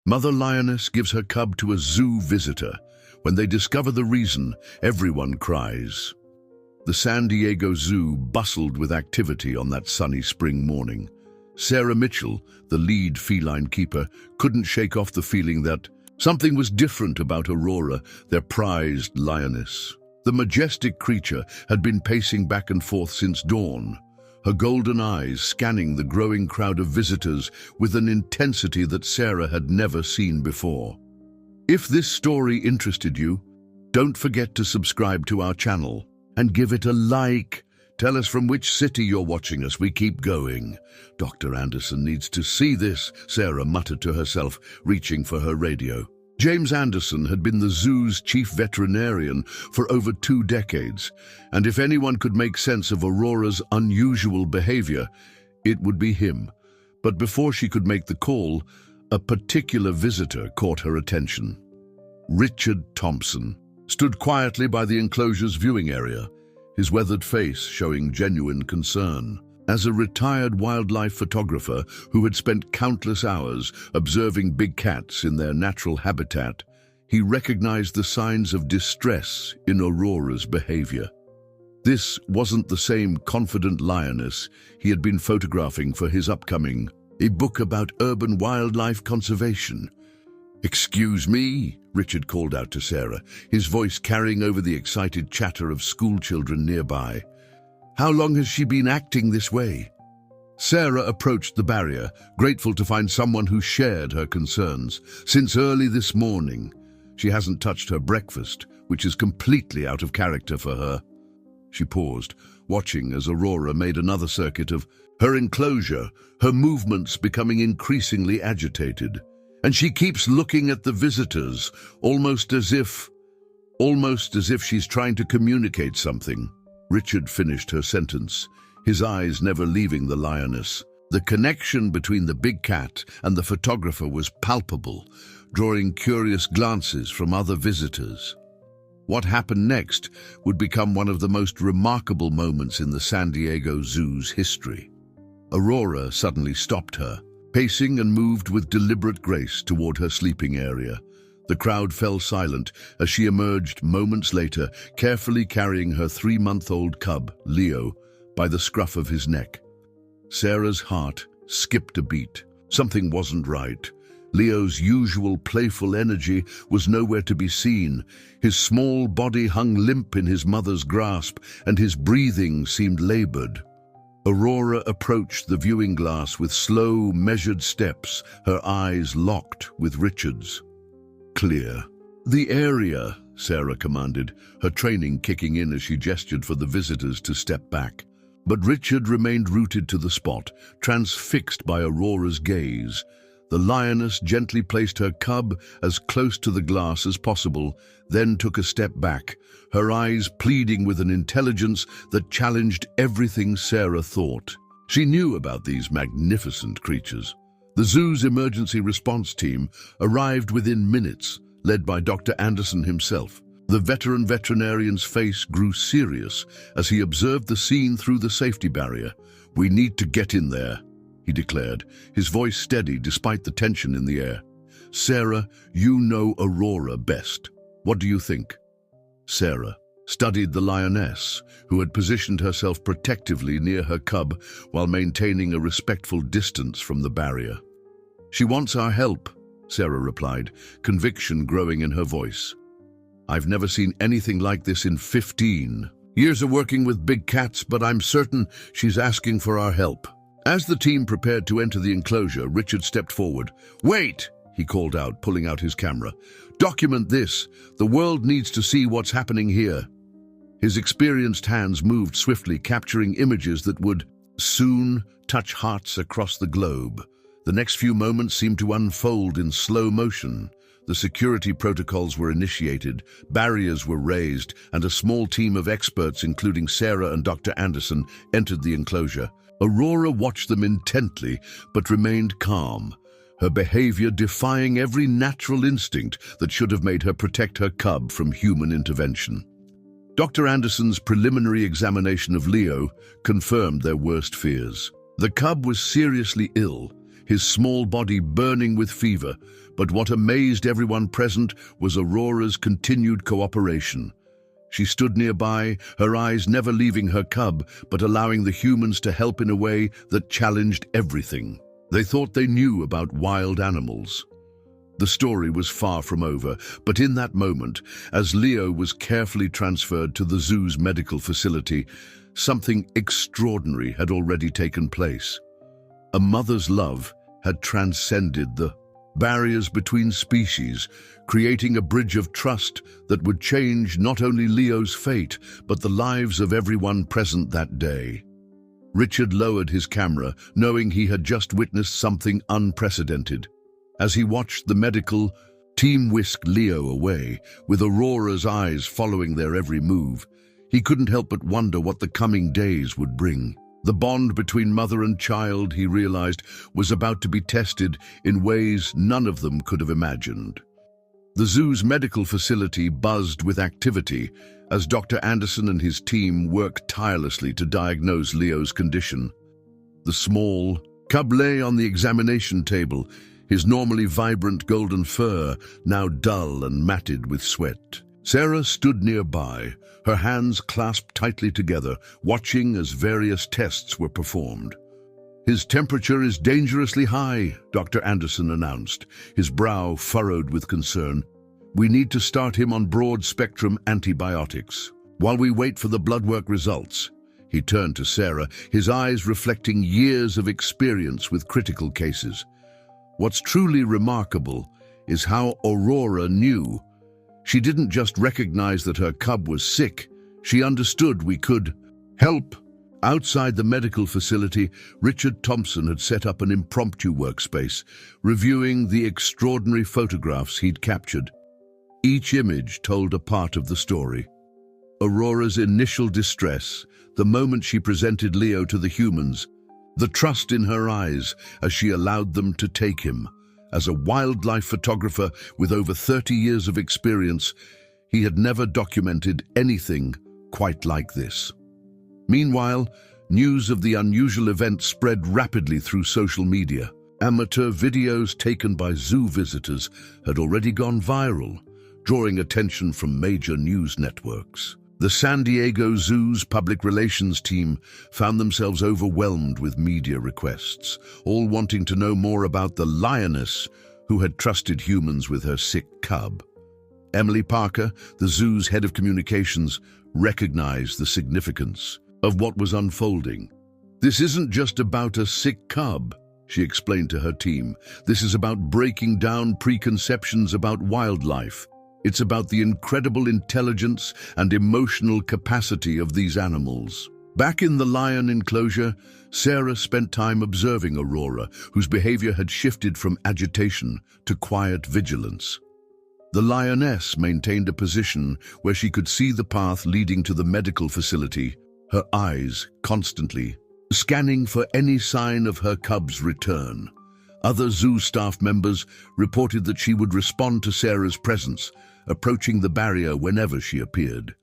Mother lioness gives her cub to a zoo visitor. When they discover the reason, everyone cries. The San Diego Zoo bustled with activity on that sunny spring morning. Sarah Mitchell, the lead feline keeper, couldn't shake off the feeling that something was different about Aurora, their prized lioness. The majestic creature had been pacing back and forth since dawn, her golden eyes scanning the growing crowd of visitors with an intensity that Sarah had never seen before. If this story interested you, don't forget to subscribe to our channel and give it a like. Tell us from which city you're watching us. We keep going. Dr. Anderson needs to see this, Sarah muttered to herself, reaching for her radio. James Anderson had been the zoo's chief veterinarian for over 2 decades, and if anyone could make sense of Aurora's unusual behavior, it would be him. But before she could make the call, a particular visitor caught her attention. Richard Thompson stood quietly by the enclosure's viewing area, his weathered face showing genuine concern. As a retired wildlife photographer who had spent countless hours observing big cats in their natural habitat, he recognized the signs of distress in Aurora's behavior. This wasn't the same confident lioness he had been photographing for his upcoming book about urban wildlife conservation. "Excuse me," Richard called out to Sarah, his voice carrying over the excited chatter of schoolchildren nearby. "How long has she been acting this way?" Sarah approached the barrier, grateful to find someone who shared her concerns. "Since early this morning. She hasn't touched her breakfast, which is completely out of character for her." She paused, watching as Aurora made another circuit of her enclosure, her movements becoming increasingly agitated. "And she keeps looking at the visitors, almost as if she's trying to communicate something." Richard finished her sentence, his eyes never leaving the lioness. The connection between the big cat and the photographer was palpable, drawing curious glances from other visitors. What happened next would become one of the most remarkable moments in the San Diego Zoo's history. Aurora suddenly stopped her, pacing and moved with deliberate grace toward her sleeping area. The crowd fell silent as she emerged moments later, carefully carrying her 3-month-old cub, Leo, by the scruff of his neck. Sarah's heart skipped a beat. Something wasn't right. Leo's usual playful energy was nowhere to be seen. His small body hung limp in his mother's grasp, and his breathing seemed labored. Aurora approached the viewing glass with slow, measured steps, her eyes locked with Richard's. "Clear the area," Sarah commanded, her training kicking in as she gestured for the visitors to step back. But Richard remained rooted to the spot, transfixed by Aurora's gaze. The lioness gently placed her cub as close to the glass as possible, then took a step back, her eyes pleading with an intelligence that challenged everything Sarah thought. She knew about these magnificent creatures. The zoo's emergency response team arrived within minutes, led by Dr. Anderson himself. The veteran veterinarian's face grew serious as he observed the scene through the safety barrier. "We need to get in there," he declared, his voice steady despite the tension in the air. "Sarah, you know Aurora best. What do you think?" Sarah studied the lioness, who had positioned herself protectively near her cub while maintaining a respectful distance from the barrier. "She wants our help," Sarah replied, conviction growing in her voice. "I've never seen anything like this in 15 years of working with big cats, but I'm certain she's asking for our help." As the team prepared to enter the enclosure, Richard stepped forward. "Wait!" he called out, pulling out his camera. "Document this. The world needs to see what's happening here." His experienced hands moved swiftly, capturing images that would soon touch hearts across the globe. The next few moments seemed to unfold in slow motion. The security protocols were initiated, barriers were raised, and a small team of experts, including Sarah and Dr. Anderson, entered the enclosure. Aurora watched them intently, but remained calm, her behavior defying every natural instinct that should have made her protect her cub from human intervention. Dr. Anderson's preliminary examination of Leo confirmed their worst fears. The cub was seriously ill, his small body burning with fever. But what amazed everyone present was Aurora's continued cooperation. She stood nearby, her eyes never leaving her cub, but allowing the humans to help in a way that challenged everything. They thought they knew about wild animals. The story was far from over, but in that moment, as Leo was carefully transferred to the zoo's medical facility, something extraordinary had already taken place. A mother's love had transcended the barriers between species, creating a bridge of trust that would change not only Leo's fate, but the lives of everyone present that day. Richard lowered his camera, knowing he had just witnessed something unprecedented. As he watched the medical team whisk Leo away, with Aurora's eyes following their every move, he couldn't help but wonder what the coming days would bring. The bond between mother and child, he realized, was about to be tested in ways none of them could have imagined. The zoo's medical facility buzzed with activity as Dr. Anderson and his team worked tirelessly to diagnose Leo's condition. The small cub lay on the examination table, his normally vibrant golden fur now dull and matted with sweat. Sarah stood nearby, her hands clasped tightly together, watching as various tests were performed. "His temperature is dangerously high," Dr. Anderson announced, his brow furrowed with concern. "We need to start him on broad-spectrum antibiotics. While we wait for the blood work results," he turned to Sarah, his eyes reflecting years of experience with critical cases. What's truly remarkable is how Aurora knew. She didn't just recognize that her cub was sick, she understood we could help. Outside the medical facility, Richard Thompson had set up an impromptu workspace, reviewing the extraordinary photographs he'd captured. Each image told a part of the story. Aurora's initial distress, the moment she presented Leo to the humans, the trust in her eyes as she allowed them to take him. As a wildlife photographer with over 30 years of experience, he had never documented anything quite like this. Meanwhile, news of the unusual event spread rapidly through social media. Amateur videos taken by zoo visitors had already gone viral, drawing attention from major news networks. The San Diego Zoo's public relations team found themselves overwhelmed with media requests, all wanting to know more about the lioness who had trusted humans with her sick cub. Emily Parker, the zoo's head of communications, recognized the significance of what was unfolding. "This isn't just about a sick cub," she explained to her team. "This is about breaking down preconceptions about wildlife. It's about the incredible intelligence and emotional capacity of these animals." Back in the lion enclosure, Sarah spent time observing Aurora, whose behavior had shifted from agitation to quiet vigilance. The lioness maintained a position where she could see the path leading to the medical facility, her eyes constantly scanning for any sign of her cub's return. Other zoo staff members reported that she would respond to Sarah's presence, approaching the barrier whenever she appeared.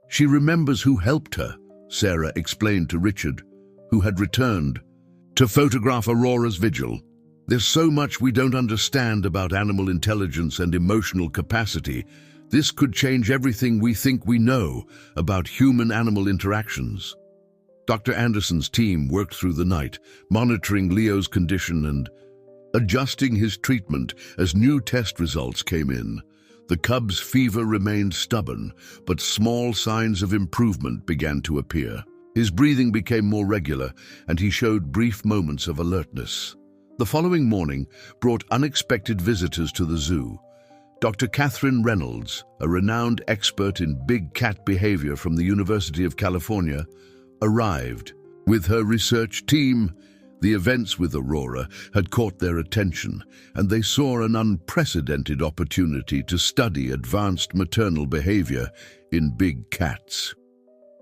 "She remembers who helped her," Sarah explained to Richard, who had returned to photograph Aurora's vigil. "There's so much we don't understand about animal intelligence and emotional capacity. This could change everything we think we know about human-animal interactions." Dr. Anderson's team worked through the night, monitoring Leo's condition and adjusting his treatment as new test results came in. The cub's fever remained stubborn, but small signs of improvement began to appear. His breathing became more regular, and he showed brief moments of alertness. The following morning brought unexpected visitors to the zoo. Dr. Catherine Reynolds, a renowned expert in big cat behavior from the University of California, arrived. With her research team, the events with Aurora had caught their attention, and they saw an unprecedented opportunity to study advanced maternal behavior in big cats.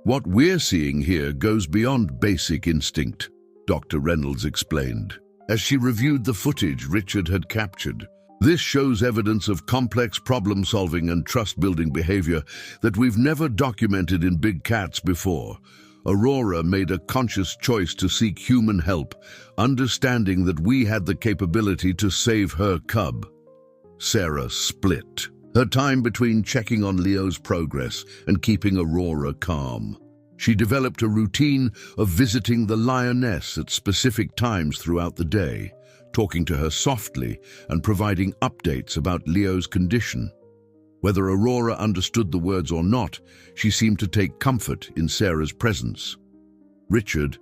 "What we're seeing here goes beyond basic instinct," Dr. Reynolds explained, as she reviewed the footage Richard had captured. "This shows evidence of complex problem-solving and trust-building behavior that we've never documented in big cats before. Aurora made a conscious choice to seek human help, understanding that we had the capability to save her cub. Sarah split her time between checking on Leo's progress and keeping Aurora calm. She developed a routine of visiting the lioness at specific times throughout the day, talking to her softly and providing updates about Leo's condition. Whether Aurora understood the words or not, she seemed to take comfort in Sarah's presence. Richard,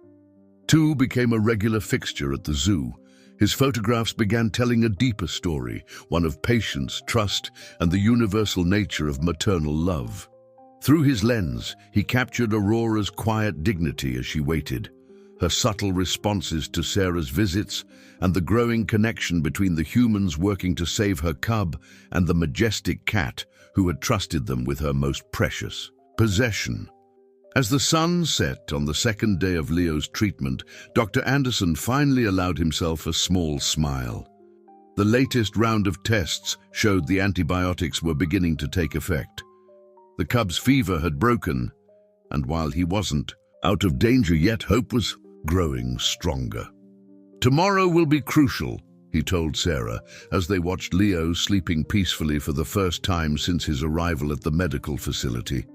too, became a regular fixture at the zoo. His photographs began telling a deeper story, one of patience, trust, and the universal nature of maternal love. Through his lens, he captured Aurora's quiet dignity as she waited, her subtle responses to Sarah's visits, and the growing connection between the humans working to save her cub and the majestic cat who had trusted them with her most precious possession. As the sun set on the second day of Leo's treatment, Dr. Anderson finally allowed himself a small smile. The latest round of tests showed the antibiotics were beginning to take effect. The cub's fever had broken, and while he wasn't out of danger yet, hope was growing stronger. "Tomorrow will be crucial," he told Sarah, as they watched Leo sleeping peacefully for the first time since his arrival at the medical facility.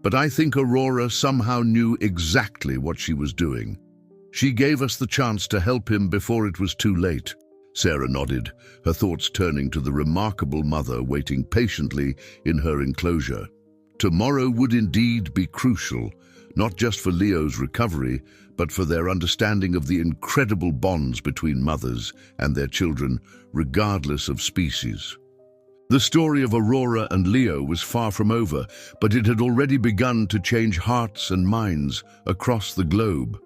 "But I think Aurora somehow knew exactly what she was doing. She gave us the chance to help him before it was too late." Sarah nodded, her thoughts turning to the remarkable mother waiting patiently in her enclosure. Tomorrow would indeed be crucial, not just for Leo's recovery, but for their understanding of the incredible bonds between mothers and their children, regardless of species. The story of Aurora and Leo was far from over, but it had already begun to change hearts and minds across the globe.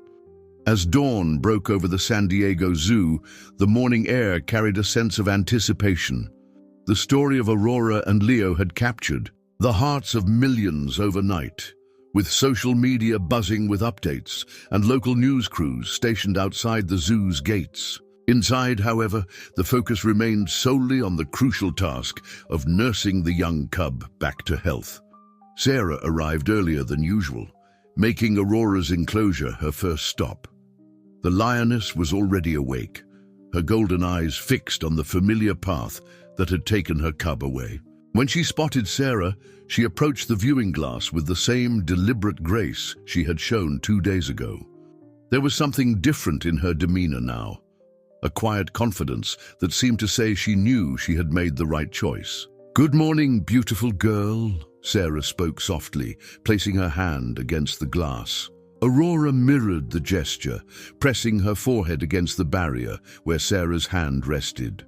As dawn broke over the San Diego Zoo, the morning air carried a sense of anticipation. The story of Aurora and Leo had captured the hearts of millions overnight, with social media buzzing with updates and local news crews stationed outside the zoo's gates. Inside, however, the focus remained solely on the crucial task of nursing the young cub back to health. Sarah arrived earlier than usual, making Aurora's enclosure her first stop. The lioness was already awake, her golden eyes fixed on the familiar path that had taken her cub away. When she spotted Sarah, she approached the viewing glass with the same deliberate grace she had shown 2 days ago. There was something different in her demeanor now, a quiet confidence that seemed to say she knew she had made the right choice. "Good morning, beautiful girl," Sarah spoke softly, placing her hand against the glass. Aurora mirrored the gesture, pressing her forehead against the barrier where Sarah's hand rested.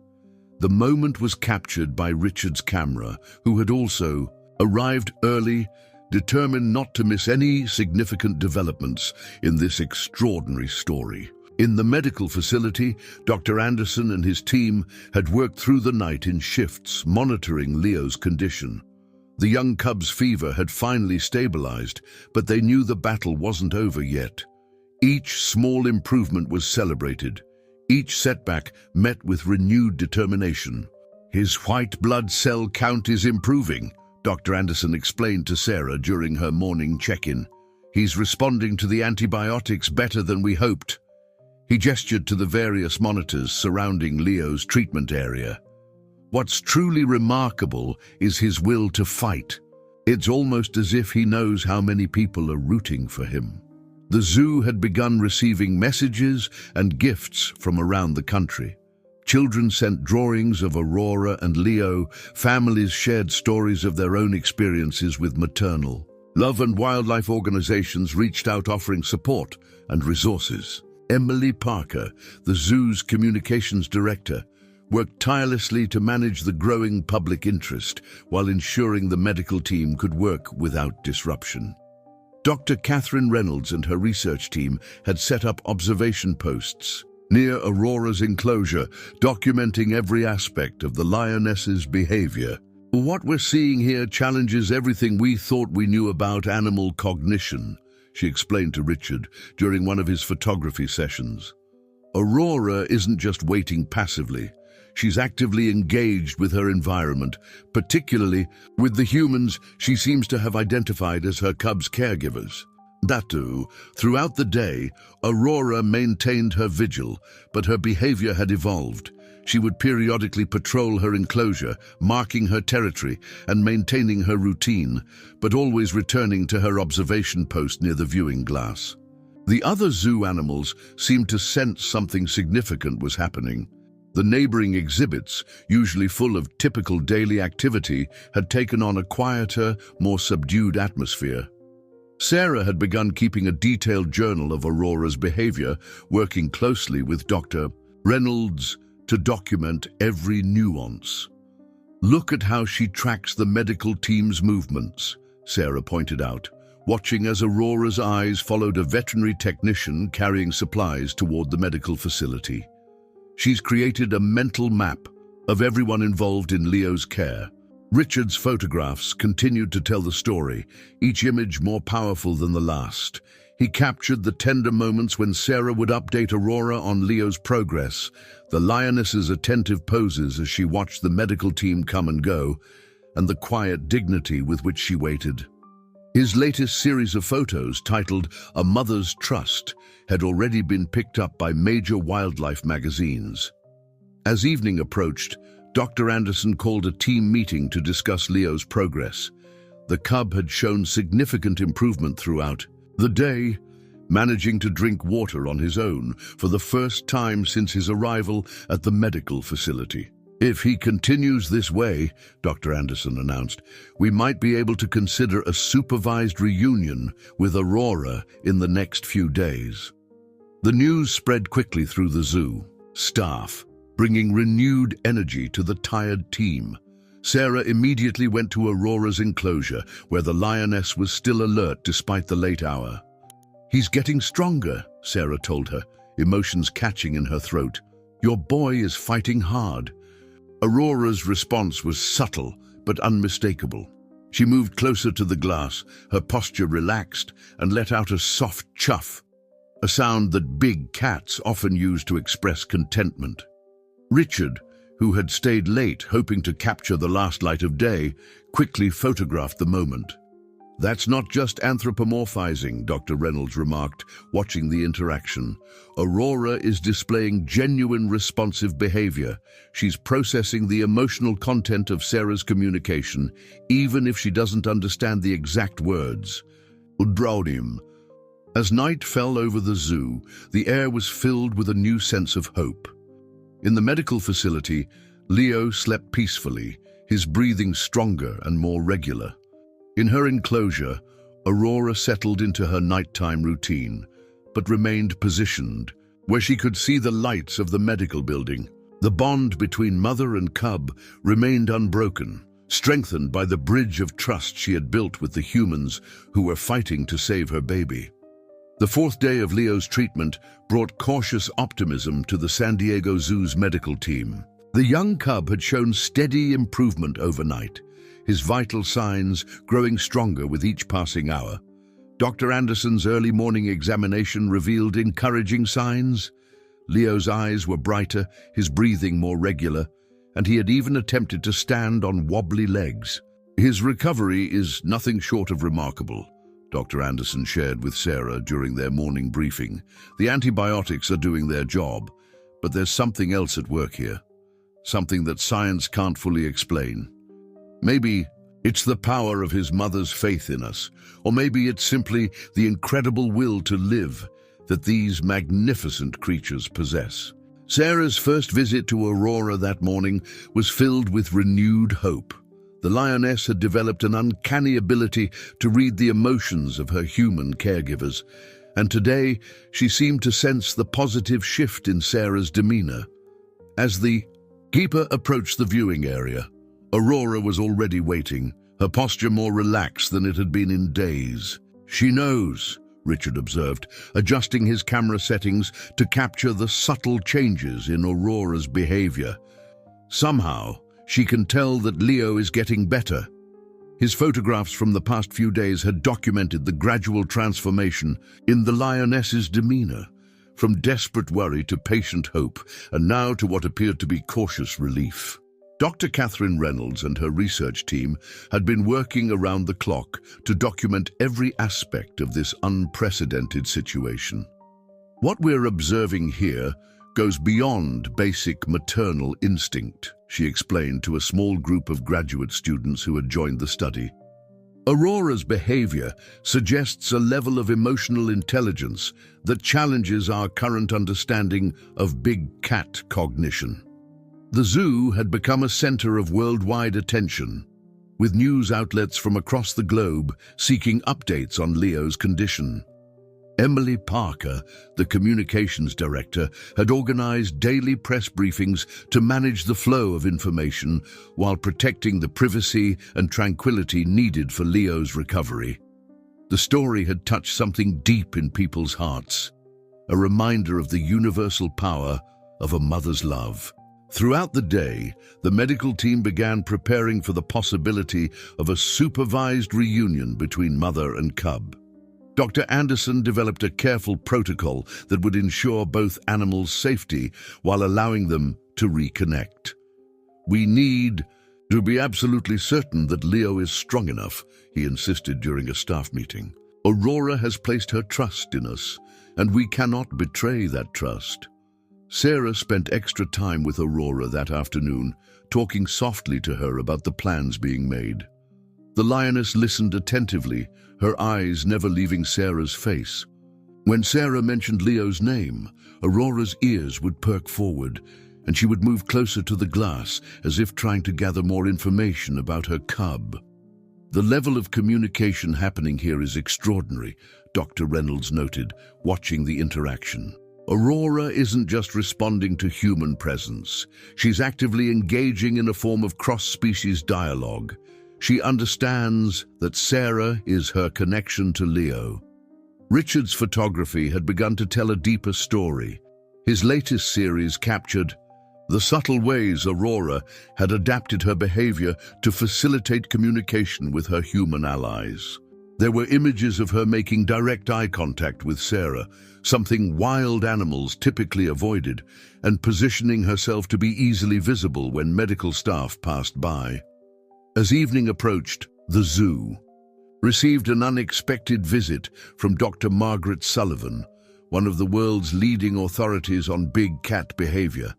The moment was captured by Richard's camera, who had also arrived early, determined not to miss any significant developments in this extraordinary story. In the medical facility, Dr. Anderson and his team had worked through the night in shifts, monitoring Leo's condition. The young cub's fever had finally stabilized, but they knew the battle wasn't over yet. Each small improvement was celebrated, each setback met with renewed determination. "His white blood cell count is improving," Dr. Anderson explained to Sarah during her morning check-in. "He's responding to the antibiotics better than we hoped." He gestured to the various monitors surrounding Leo's treatment area. "What's truly remarkable is his will to fight. It's almost as if he knows how many people are rooting for him." The zoo had begun receiving messages and gifts from around the country. Children sent drawings of Aurora and Leo, families shared stories of their own experiences with maternal love, and wildlife organizations reached out offering support and resources. Emily Parker, the zoo's communications director, worked tirelessly to manage the growing public interest while ensuring the medical team could work without disruption. Dr. Catherine Reynolds and her research team had set up observation posts near Aurora's enclosure, documenting every aspect of the lioness's behavior. "What we're seeing here challenges everything we thought we knew about animal cognition," she explained to Richard during one of his photography sessions. "Aurora isn't just waiting passively. She's actively engaged with her environment, particularly with the humans she seems to have identified as her cub's caregivers. Throughout the day, Aurora maintained her vigil, but her behavior had evolved. She would periodically patrol her enclosure, marking her territory and maintaining her routine, but always returning to her observation post near the viewing glass. The other zoo animals seemed to sense something significant was happening. The neighboring exhibits, usually full of typical daily activity, had taken on a quieter, more subdued atmosphere. Sarah had begun keeping a detailed journal of Aurora's behavior, working closely with Dr. Reynolds to document every nuance. "Look at how she tracks the medical team's movements," Sarah pointed out, watching as Aurora's eyes followed a veterinary technician carrying supplies toward the medical facility. "She's created a mental map of everyone involved in Leo's care." Richard's photographs continued to tell the story, each image more powerful than the last. He captured the tender moments when Sarah would update Aurora on Leo's progress, the lioness's attentive poses as she watched the medical team come and go, and the quiet dignity with which she waited. His latest series of photos, titled A Mother's Trust, had already been picked up by major wildlife magazines. As evening approached, Dr. Anderson called a team meeting to discuss Leo's progress. The cub had shown significant improvement throughout the day, managing to drink water on his own for the first time since his arrival at the medical facility. "If he continues this way," Dr. Anderson announced, "we might be able to consider a supervised reunion with Aurora in the next few days." The news spread quickly through the zoo staff, bringing renewed energy to the tired team. Sarah immediately went to Aurora's enclosure, where the lioness was still alert despite the late hour. "He's getting stronger," Sarah told her, emotions catching in her throat. "Your boy is fighting hard." Aurora's response was subtle but unmistakable. She moved closer to the glass, her posture relaxed, and let out a soft chuff, a sound that big cats often use to express contentment. Richard, who had stayed late hoping to capture the last light of day, quickly photographed the moment. "That's not just anthropomorphizing," Dr. Reynolds remarked, watching the interaction. "Aurora is displaying genuine responsive behavior. She's processing the emotional content of Sarah's communication, even if she doesn't understand the exact words." Udbraudim. As night fell over the zoo, the air was filled with a new sense of hope. In the medical facility, Leo slept peacefully, his breathing stronger and more regular. In her enclosure, Aurora settled into her nighttime routine, but remained positioned, where she could see the lights of the medical building. The bond between mother and cub remained unbroken, strengthened by the bridge of trust she had built with the humans who were fighting to save her baby. The fourth day of Leo's treatment brought cautious optimism to the San Diego Zoo's medical team. The young cub had shown steady improvement overnight, his vital signs growing stronger with each passing hour. Dr. Anderson's early morning examination revealed encouraging signs. Leo's eyes were brighter, his breathing more regular, and he had even attempted to stand on wobbly legs. "His recovery is nothing short of remarkable," Dr. Anderson shared with Sarah during their morning briefing. "The antibiotics are doing their job, but there's something else at work here, something that science can't fully explain. Maybe it's the power of his mother's faith in us, or maybe it's simply the incredible will to live that these magnificent creatures possess." Sarah's first visit to Aurora that morning was filled with renewed hope. The lioness had developed an uncanny ability to read the emotions of her human caregivers, and today she seemed to sense the positive shift in Sarah's demeanor. As the keeper approached the viewing area, Aurora was already waiting, her posture more relaxed than it had been in days. "She knows," Richard observed, adjusting his camera settings to capture the subtle changes in Aurora's behavior. "Somehow, she can tell that Leo is getting better." His photographs from the past few days had documented the gradual transformation in the lioness's demeanor, from desperate worry to patient hope, and now to what appeared to be cautious relief. Dr. Catherine Reynolds and her research team had been working around the clock to document every aspect of this unprecedented situation. What we're observing here goes beyond basic maternal instinct, she explained to a small group of graduate students who had joined the study. Aurora's behavior suggests a level of emotional intelligence that challenges our current understanding of big cat cognition. The zoo had become a center of worldwide attention, with news outlets from across the globe seeking updates on Leo's condition. Emily Parker, the communications director, had organized daily press briefings to manage the flow of information while protecting the privacy and tranquility needed for Leo's recovery. The story had touched something deep in people's hearts, a reminder of the universal power of a mother's love. Throughout the day, the medical team began preparing for the possibility of a supervised reunion between mother and cub. Dr. Anderson developed a careful protocol that would ensure both animals' safety while allowing them to reconnect. "We need to be absolutely certain that Leo is strong enough," he insisted during a staff meeting. "Aurora has placed her trust in us, and we cannot betray that trust." Sarah spent extra time with Aurora that afternoon, talking softly to her about the plans being made. The lioness listened attentively, her eyes never leaving Sarah's face. When Sarah mentioned Leo's name, Aurora's ears would perk forward, and she would move closer to the glass, as if trying to gather more information about her cub. "The level of communication happening here is extraordinary," Dr. Reynolds noted, watching the interaction. "Aurora isn't just responding to human presence. She's actively engaging in a form of cross-species dialogue. She understands that Sarah is her connection to Leo." Richard's photography had begun to tell a deeper story. His latest series captured the subtle ways Aurora had adapted her behavior to facilitate communication with her human allies. There were images of her making direct eye contact with Sarah, something wild animals typically avoided, and positioning herself to be easily visible when medical staff passed by. As evening approached, the zoo received an unexpected visit from Dr. Margaret Sullivan, one of the world's leading authorities on big cat behavior.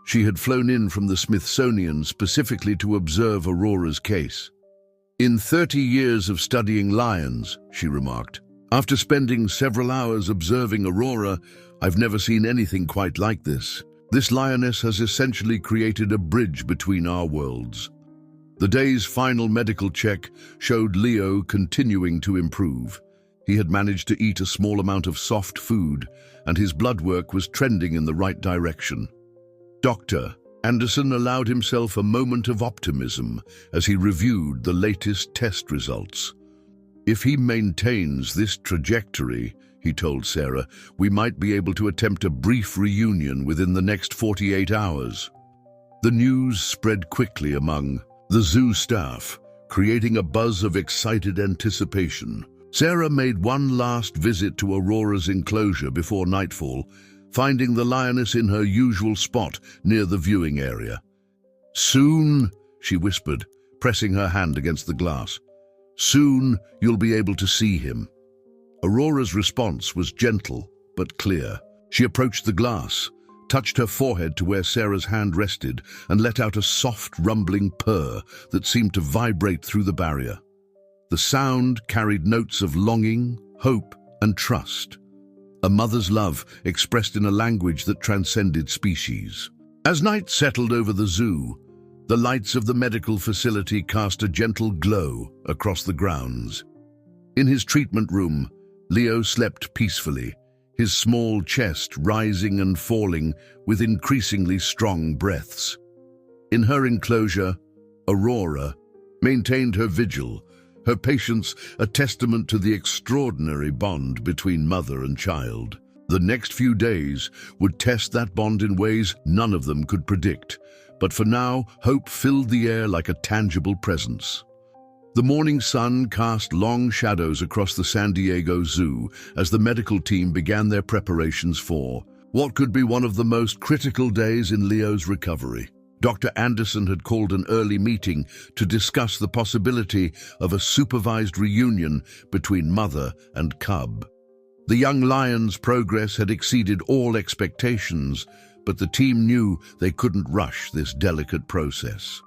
She had flown in from the Smithsonian specifically to observe Aurora's case. "In 30 years of studying lions," she remarked, "after spending several hours observing Aurora, I've never seen anything quite like this. This lioness has essentially created a bridge between our worlds." The day's final medical check showed Leo continuing to improve. He had managed to eat a small amount of soft food, and his blood work was trending in the right direction. Dr. Anderson allowed himself a moment of optimism as he reviewed the latest test results. "If he maintains this trajectory," he told Sarah, "we might be able to attempt a brief reunion within the next 48 hours. The news spread quickly among the zoo staff, creating a buzz of excited anticipation. Sarah made one last visit to Aurora's enclosure before nightfall, finding the lioness in her usual spot near the viewing area. "Soon," she whispered, pressing her hand against the glass, "soon you'll be able to see him." Aurora's response was gentle but clear. She approached the glass, touched her forehead to where Sarah's hand rested, and let out a soft, rumbling purr that seemed to vibrate through the barrier. The sound carried notes of longing, hope, and trust. A mother's love expressed in a language that transcended species. As night settled over the zoo, the lights of the medical facility cast a gentle glow across the grounds. In his treatment room, Leo slept peacefully, his small chest rising and falling with increasingly strong breaths. In her enclosure, Aurora maintained her vigil, her patience a testament to the extraordinary bond between mother and child. The next few days would test that bond in ways none of them could predict, but for now, hope filled the air like a tangible presence. The morning sun cast long shadows across the San Diego Zoo as the medical team began their preparations for what could be one of the most critical days in Leo's recovery. Dr. Anderson had called an early meeting to discuss the possibility of a supervised reunion between mother and cub. The young lion's progress had exceeded all expectations, but the team knew they couldn't rush this delicate process.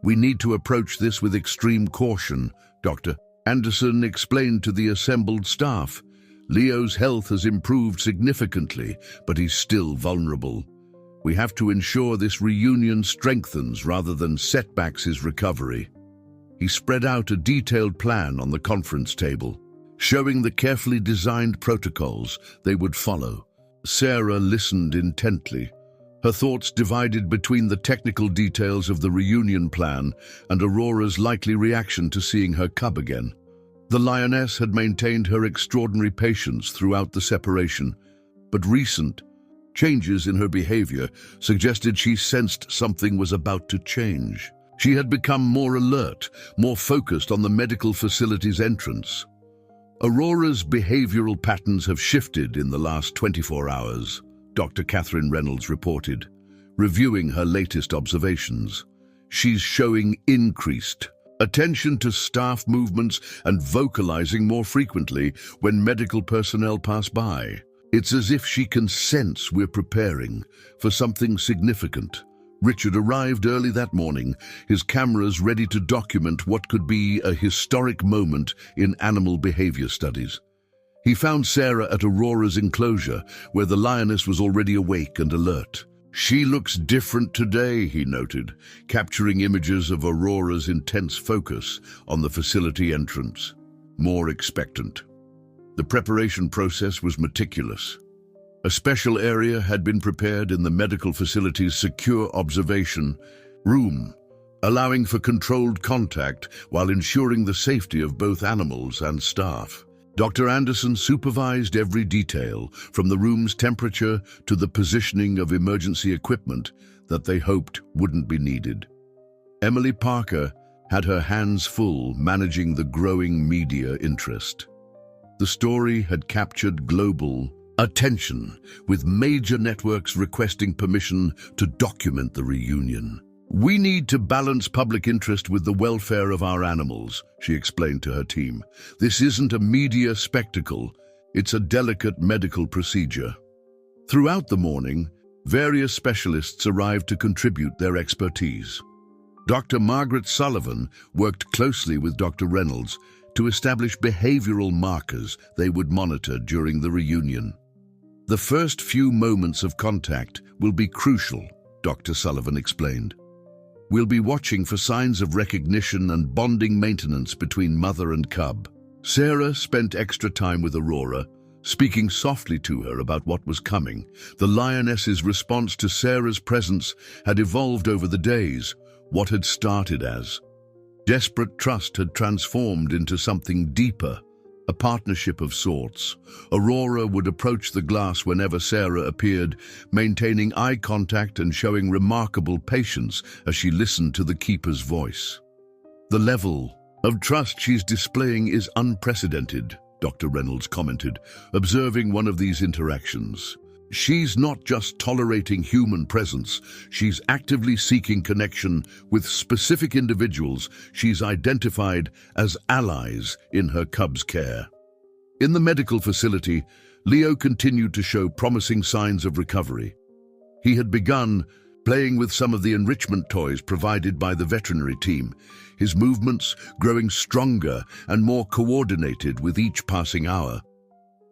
"We need to approach this with extreme caution," Dr. Anderson explained to the assembled staff. "Leo's health has improved significantly, but he's still vulnerable. We have to ensure this reunion strengthens rather than setbacks his recovery." He spread out a detailed plan on the conference table, showing the carefully designed protocols they would follow. Sarah listened intently, her thoughts divided between the technical details of the reunion plan and Aurora's likely reaction to seeing her cub again. The lioness had maintained her extraordinary patience throughout the separation, but recent changes in her behavior suggested she sensed something was about to change. She had become more alert, more focused on the medical facility's entrance. "Aurora's behavioral patterns have shifted in the last 24 hours, Dr. Catherine Reynolds reported, reviewing her latest observations. "She's showing increased attention to staff movements and vocalizing more frequently when medical personnel pass by. It's as if she can sense we're preparing for something significant." Richard arrived early that morning, his cameras ready to document what could be a historic moment in animal behavior studies. He found Sarah at Aurora's enclosure, where the lioness was already awake and alert. "She looks different today," he noted, capturing images of Aurora's intense focus on the facility entrance. More expectant. The preparation process was meticulous. A special area had been prepared in the medical facility's secure observation room, allowing for controlled contact while ensuring the safety of both animals and staff. Dr. Anderson supervised every detail, from the room's temperature to the positioning of emergency equipment that they hoped wouldn't be needed. Emily Parker had her hands full managing the growing media interest. The story had captured global attention, with major networks requesting permission to document the reunion. "We need to balance public interest with the welfare of our animals," she explained to her team. "This isn't a media spectacle, it's a delicate medical procedure." Throughout the morning, various specialists arrived to contribute their expertise. Dr. Margaret Sullivan worked closely with Dr. Reynolds to establish behavioral markers they would monitor during the reunion. "The first few moments of contact will be crucial," Dr. Sullivan explained. "We'll be watching for signs of recognition and bonding maintenance between mother and cub." Sarah spent extra time with Aurora, speaking softly to her about what was coming. The lioness's response to Sarah's presence had evolved over the days. What had started as desperate trust had transformed into something deeper, a partnership of sorts. Aurora would approach the glass whenever Sarah appeared, maintaining eye contact and showing remarkable patience as she listened to the keeper's voice. "The level of trust she's displaying is unprecedented," Dr. Reynolds commented, observing one of these interactions. "She's not just tolerating human presence, she's actively seeking connection with specific individuals she's identified as allies in her cub's care." In the medical facility, Leo continued to show promising signs of recovery. He had begun playing with some of the enrichment toys provided by the veterinary team, his movements growing stronger and more coordinated with each passing hour.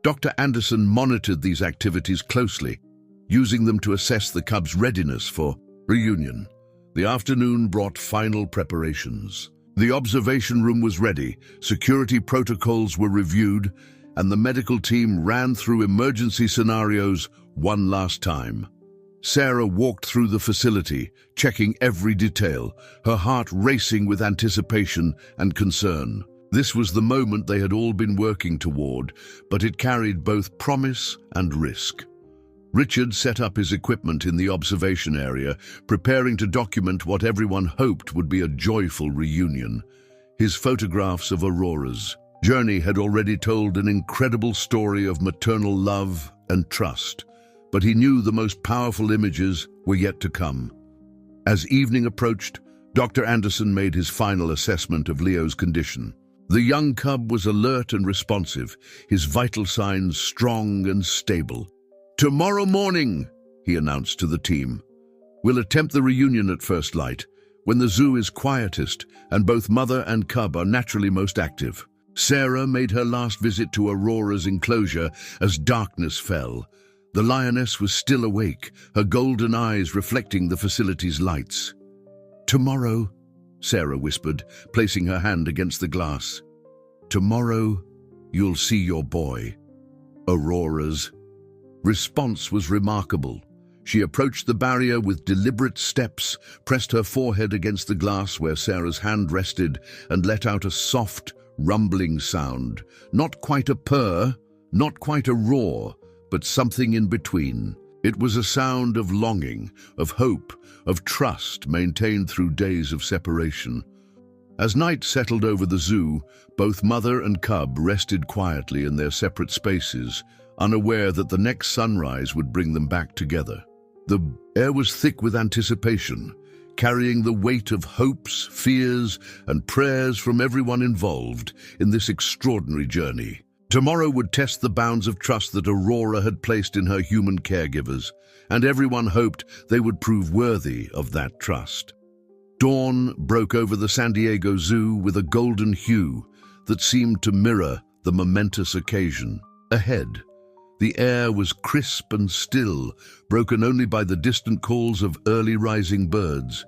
Dr. Anderson monitored these activities closely, using them to assess the cub's readiness for reunion. The afternoon brought final preparations. The observation room was ready, security protocols were reviewed, and the medical team ran through emergency scenarios one last time. Sarah walked through the facility, checking every detail, her heart racing with anticipation and concern. This was the moment they had all been working toward, but it carried both promise and risk. Richard set up his equipment in the observation area, preparing to document what everyone hoped would be a joyful reunion. His photographs of Aurora's journey had already told an incredible story of maternal love and trust, but he knew the most powerful images were yet to come. As evening approached, Dr. Anderson made his final assessment of Leo's condition. The young cub was alert and responsive, his vital signs strong and stable. "Tomorrow morning," he announced to the team, "we'll attempt the reunion at first light, when the zoo is quietest and both mother and cub are naturally most active." Sarah made her last visit to Aurora's enclosure as darkness fell. The lioness was still awake, her golden eyes reflecting the facility's lights. "Tomorrow," Sarah whispered, placing her hand against the glass. "Tomorrow, you'll see your boy." Aurora's response was remarkable. She approached the barrier with deliberate steps, pressed her forehead against the glass where Sarah's hand rested, and let out a soft, rumbling sound. Not quite a purr, not quite a roar, but something in between. It was a sound of longing, of hope, of trust maintained through days of separation. As night settled over the zoo, both mother and cub rested quietly in their separate spaces, unaware that the next sunrise would bring them back together. The air was thick with anticipation, carrying the weight of hopes, fears, and prayers from everyone involved in this extraordinary journey. Tomorrow would test the bounds of trust that Aurora had placed in her human caregivers, and everyone hoped they would prove worthy of that trust. Dawn broke over the San Diego Zoo with a golden hue that seemed to mirror the momentous occasion. Ahead, the air was crisp and still, broken only by the distant calls of early rising birds.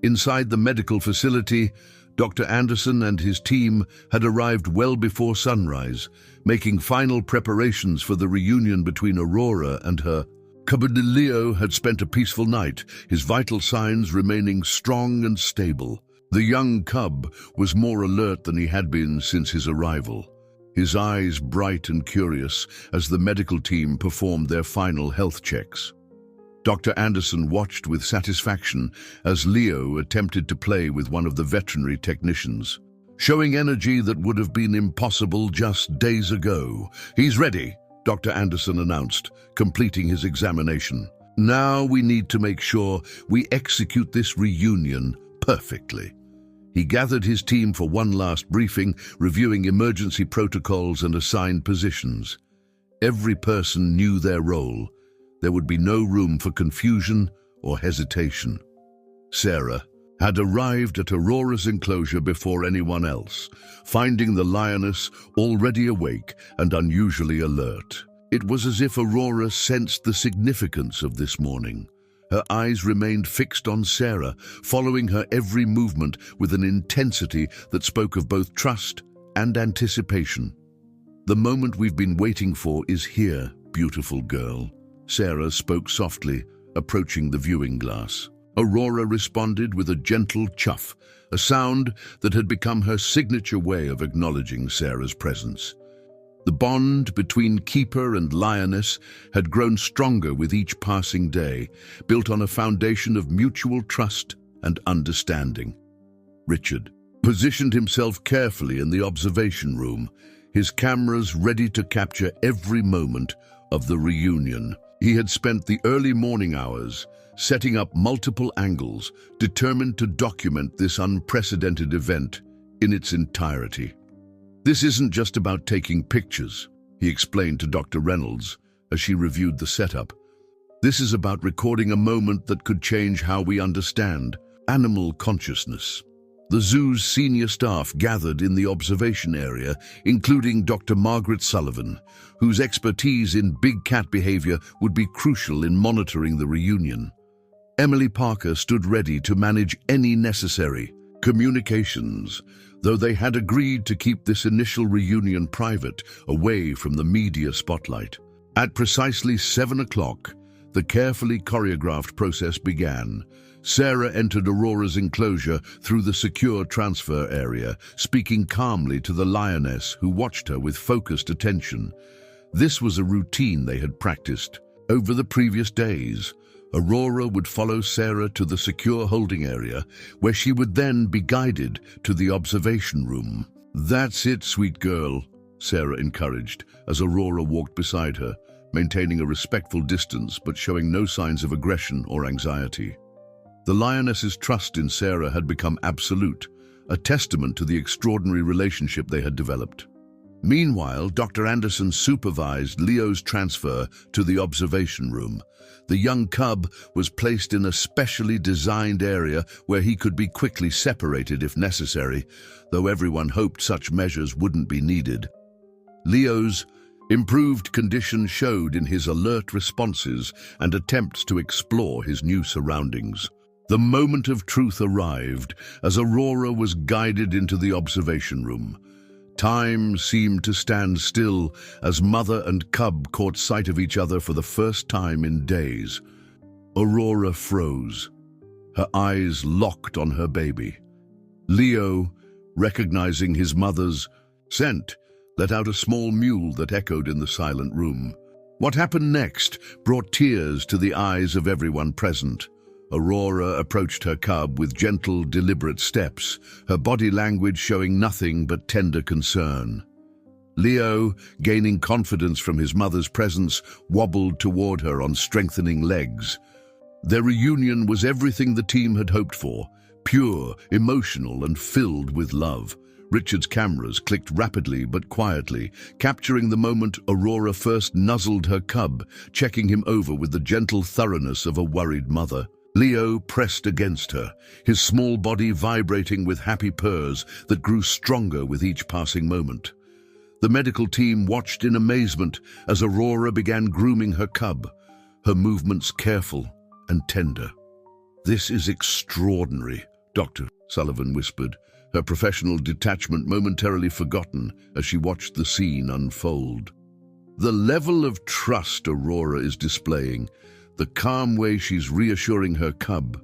Inside the medical facility, Dr. Anderson and his team had arrived well before sunrise, making final preparations for the reunion between Aurora and her cub. Leo had spent a peaceful night, his vital signs remaining strong and stable. The young cub was more alert than he had been since his arrival, his eyes bright and curious as the medical team performed their final health checks. Dr. Anderson watched with satisfaction as Leo attempted to play with one of the veterinary technicians, showing energy that would have been impossible just days ago. "He's ready," Dr. Anderson announced, completing his examination. "Now we need to make sure we execute this reunion perfectly." He gathered his team for one last briefing, reviewing emergency protocols and assigned positions. Every person knew their role. There would be no room for confusion or hesitation. Sarah had arrived at Aurora's enclosure before anyone else, finding the lioness already awake and unusually alert. It was as if Aurora sensed the significance of this morning. Her eyes remained fixed on Sarah, following her every movement with an intensity that spoke of both trust and anticipation. "The moment we've been waiting for is here, beautiful girl," Sarah spoke softly, approaching the viewing glass. Aurora responded with a gentle chuff, a sound that had become her signature way of acknowledging Sarah's presence. The bond between keeper and lioness had grown stronger with each passing day, built on a foundation of mutual trust and understanding. Richard positioned himself carefully in the observation room, his cameras ready to capture every moment of the reunion. He had spent the early morning hours setting up multiple angles, determined to document this unprecedented event in its entirety. "This isn't just about taking pictures," he explained to Dr. Reynolds as she reviewed the setup. "This is about recording a moment that could change how we understand animal consciousness." The zoo's senior staff gathered in the observation area, including Dr. Margaret Sullivan, whose expertise in big cat behavior would be crucial in monitoring the reunion. Emily Parker stood ready to manage any necessary communications, though they had agreed to keep this initial reunion private, away from the media spotlight. At precisely 7 o'clock, the carefully choreographed process began. Sarah entered Aurora's enclosure through the secure transfer area, speaking calmly to the lioness, who watched her with focused attention. This was a routine they had practiced over the previous days. Aurora would follow Sarah to the secure holding area, where she would then be guided to the observation room. "That's it, sweet girl," Sarah encouraged, as Aurora walked beside her, maintaining a respectful distance but showing no signs of aggression or anxiety. The lioness's trust in Sarah had become absolute, a testament to the extraordinary relationship they had developed. Meanwhile, Dr. Anderson supervised Leo's transfer to the observation room. The young cub was placed in a specially designed area where he could be quickly separated if necessary, though everyone hoped such measures wouldn't be needed. Leo's improved condition showed in his alert responses and attempts to explore his new surroundings. The moment of truth arrived as Aurora was guided into the observation room. Time seemed to stand still as mother and cub caught sight of each other for the first time in days. Aurora froze, her eyes locked on her baby. Leo, recognizing his mother's scent, let out a small mew that echoed in the silent room. What happened next brought tears to the eyes of everyone present. Aurora approached her cub with gentle, deliberate steps, her body language showing nothing but tender concern. Leo, gaining confidence from his mother's presence, wobbled toward her on strengthening legs. Their reunion was everything the team had hoped for, pure, emotional, and filled with love. Richard's cameras clicked rapidly but quietly, capturing the moment Aurora first nuzzled her cub, checking him over with the gentle thoroughness of a worried mother. Leo pressed against her, his small body vibrating with happy purrs that grew stronger with each passing moment. The medical team watched in amazement as Aurora began grooming her cub, her movements careful and tender. "This is extraordinary," Dr. Sullivan whispered, her professional detachment momentarily forgotten as she watched the scene unfold. The level of trust Aurora is displaying, the calm way she's reassuring her cub,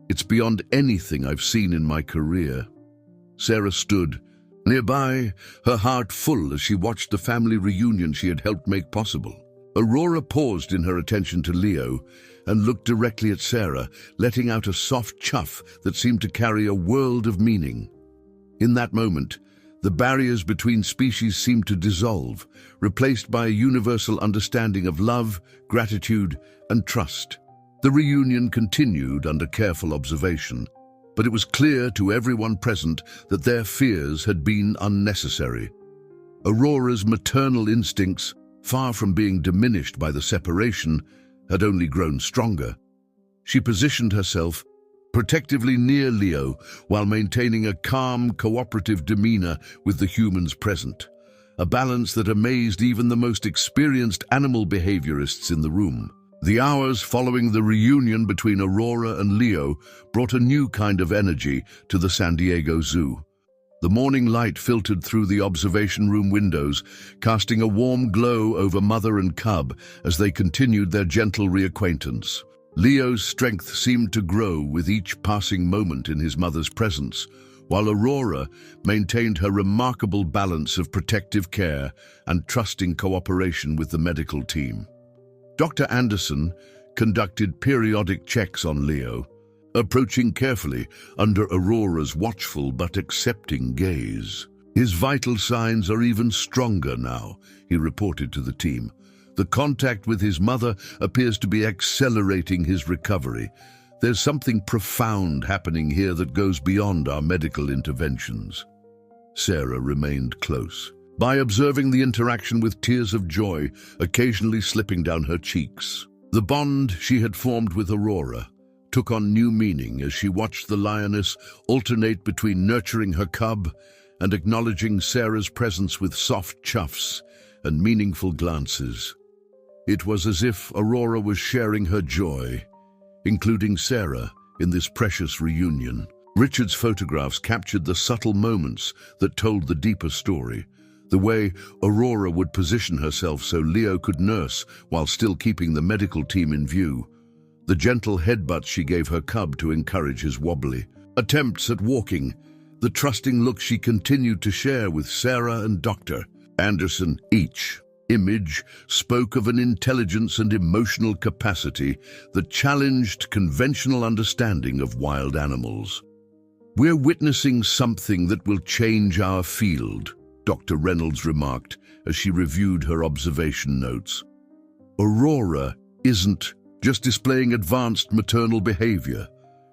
it's beyond anything I've seen in my career. Sarah stood nearby, her heart full as she watched the family reunion she had helped make possible. Aurora paused in her attention to Leo and looked directly at Sarah, letting out a soft chuff that seemed to carry a world of meaning. In that moment, the barriers between species seemed to dissolve, replaced by a universal understanding of love, gratitude, and trust. The reunion continued under careful observation, but it was clear to everyone present that their fears had been unnecessary. Aurora's maternal instincts, far from being diminished by the separation, had only grown stronger. She positioned herself protectively near Leo while maintaining a calm, cooperative demeanor with the humans present, a balance that amazed even the most experienced animal behaviorists in the room. The hours following the reunion between Aurora and Leo brought a new kind of energy to the San Diego Zoo. The morning light filtered through the observation room windows, casting a warm glow over mother and cub as they continued their gentle reacquaintance. Leo's strength seemed to grow with each passing moment in his mother's presence, while Aurora maintained her remarkable balance of protective care and trusting cooperation with the medical team. Dr. Anderson conducted periodic checks on Leo, approaching carefully under Aurora's watchful but accepting gaze. "His vital signs are even stronger now," he reported to the team. "The contact with his mother appears to be accelerating his recovery. There's something profound happening here that goes beyond our medical interventions." Sarah remained close, by observing the interaction with tears of joy occasionally slipping down her cheeks. The bond she had formed with Aurora took on new meaning as she watched the lioness alternate between nurturing her cub and acknowledging Sarah's presence with soft chuffs and meaningful glances. It was as if Aurora was sharing her joy, including Sarah, in this precious reunion. Richard's photographs captured the subtle moments that told the deeper story. The way Aurora would position herself so Leo could nurse while still keeping the medical team in view. The gentle headbutts she gave her cub to encourage his wobbly attempts at walking. The trusting look she continued to share with Sarah and Dr. Anderson. Each image spoke of an intelligence and emotional capacity that challenged conventional understanding of wild animals. "We're witnessing something that will change our field," Dr. Reynolds remarked as she reviewed her observation notes. "Aurora isn't just displaying advanced maternal behavior.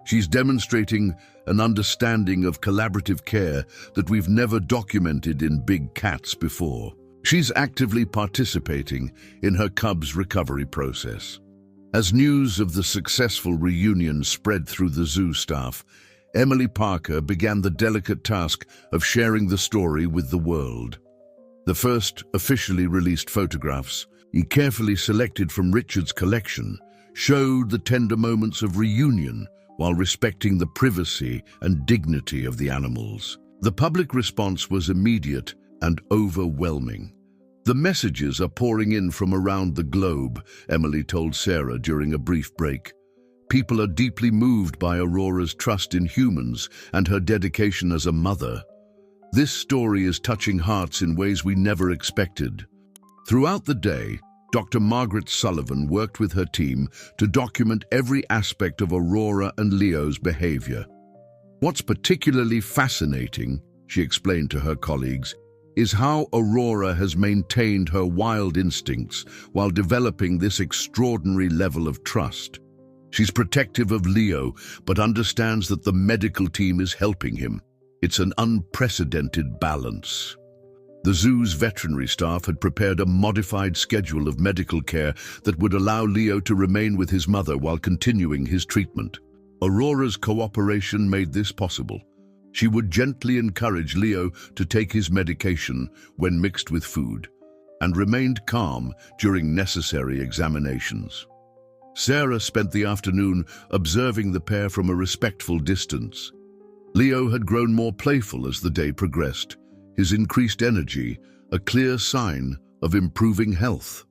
She's demonstrating an understanding of collaborative care that we've never documented in big cats before. She's actively participating in her cub's recovery process. As news of the successful reunion spread through the zoo staff, Emily Parker began the delicate task of sharing the story with the world. The first officially released photographs, carefully selected from Richard's collection, showed the tender moments of reunion while respecting the privacy and dignity of the animals. The public response was immediate and overwhelming. "The messages are pouring in from around the globe," Emily told Sarah during a brief break. "People are deeply moved by Aurora's trust in humans and her dedication as a mother. This story is touching hearts in ways we never expected." Throughout the day, Dr. Margaret Sullivan worked with her team to document every aspect of Aurora and Leo's behavior. "What's particularly fascinating," she explained to her colleagues, "is how Aurora has maintained her wild instincts while developing this extraordinary level of trust. She's protective of Leo, but understands that the medical team is helping him. It's an unprecedented balance." The zoo's veterinary staff had prepared a modified schedule of medical care that would allow Leo to remain with his mother while continuing his treatment. Aurora's cooperation made this possible. She would gently encourage Leo to take his medication when mixed with food, and remained calm during necessary examinations. Sarah spent the afternoon observing the pair from a respectful distance. Leo had grown more playful as the day progressed, his increased energy a clear sign of improving health.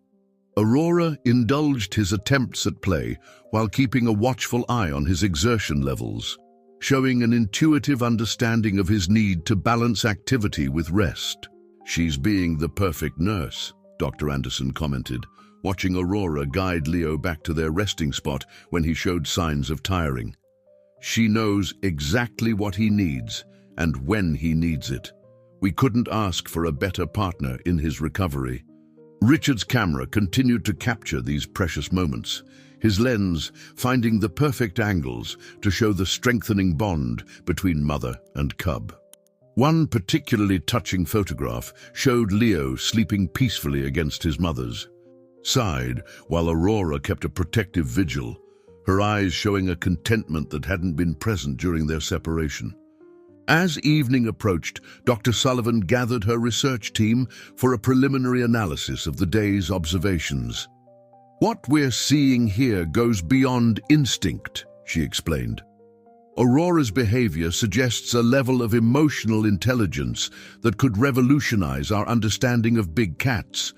Aurora indulged his attempts at play while keeping a watchful eye on his exertion levels, showing an intuitive understanding of his need to balance activity with rest. "She's being the perfect nurse," Dr. Anderson commented, watching Aurora guide Leo back to their resting spot when he showed signs of tiring. "She knows exactly what he needs and when he needs it. We couldn't ask for a better partner in his recovery." Richard's camera continued to capture these precious moments, his lens finding the perfect angles to show the strengthening bond between mother and cub. One particularly touching photograph showed Leo sleeping peacefully against his mother's side while Aurora kept a protective vigil, her eyes showing a contentment that hadn't been present during their separation. As evening approached, Dr. Sullivan gathered her research team for a preliminary analysis of the day's observations. "What we're seeing here goes beyond instinct," she explained. "Aurora's behavior suggests a level of emotional intelligence that could revolutionize our understanding of big cats.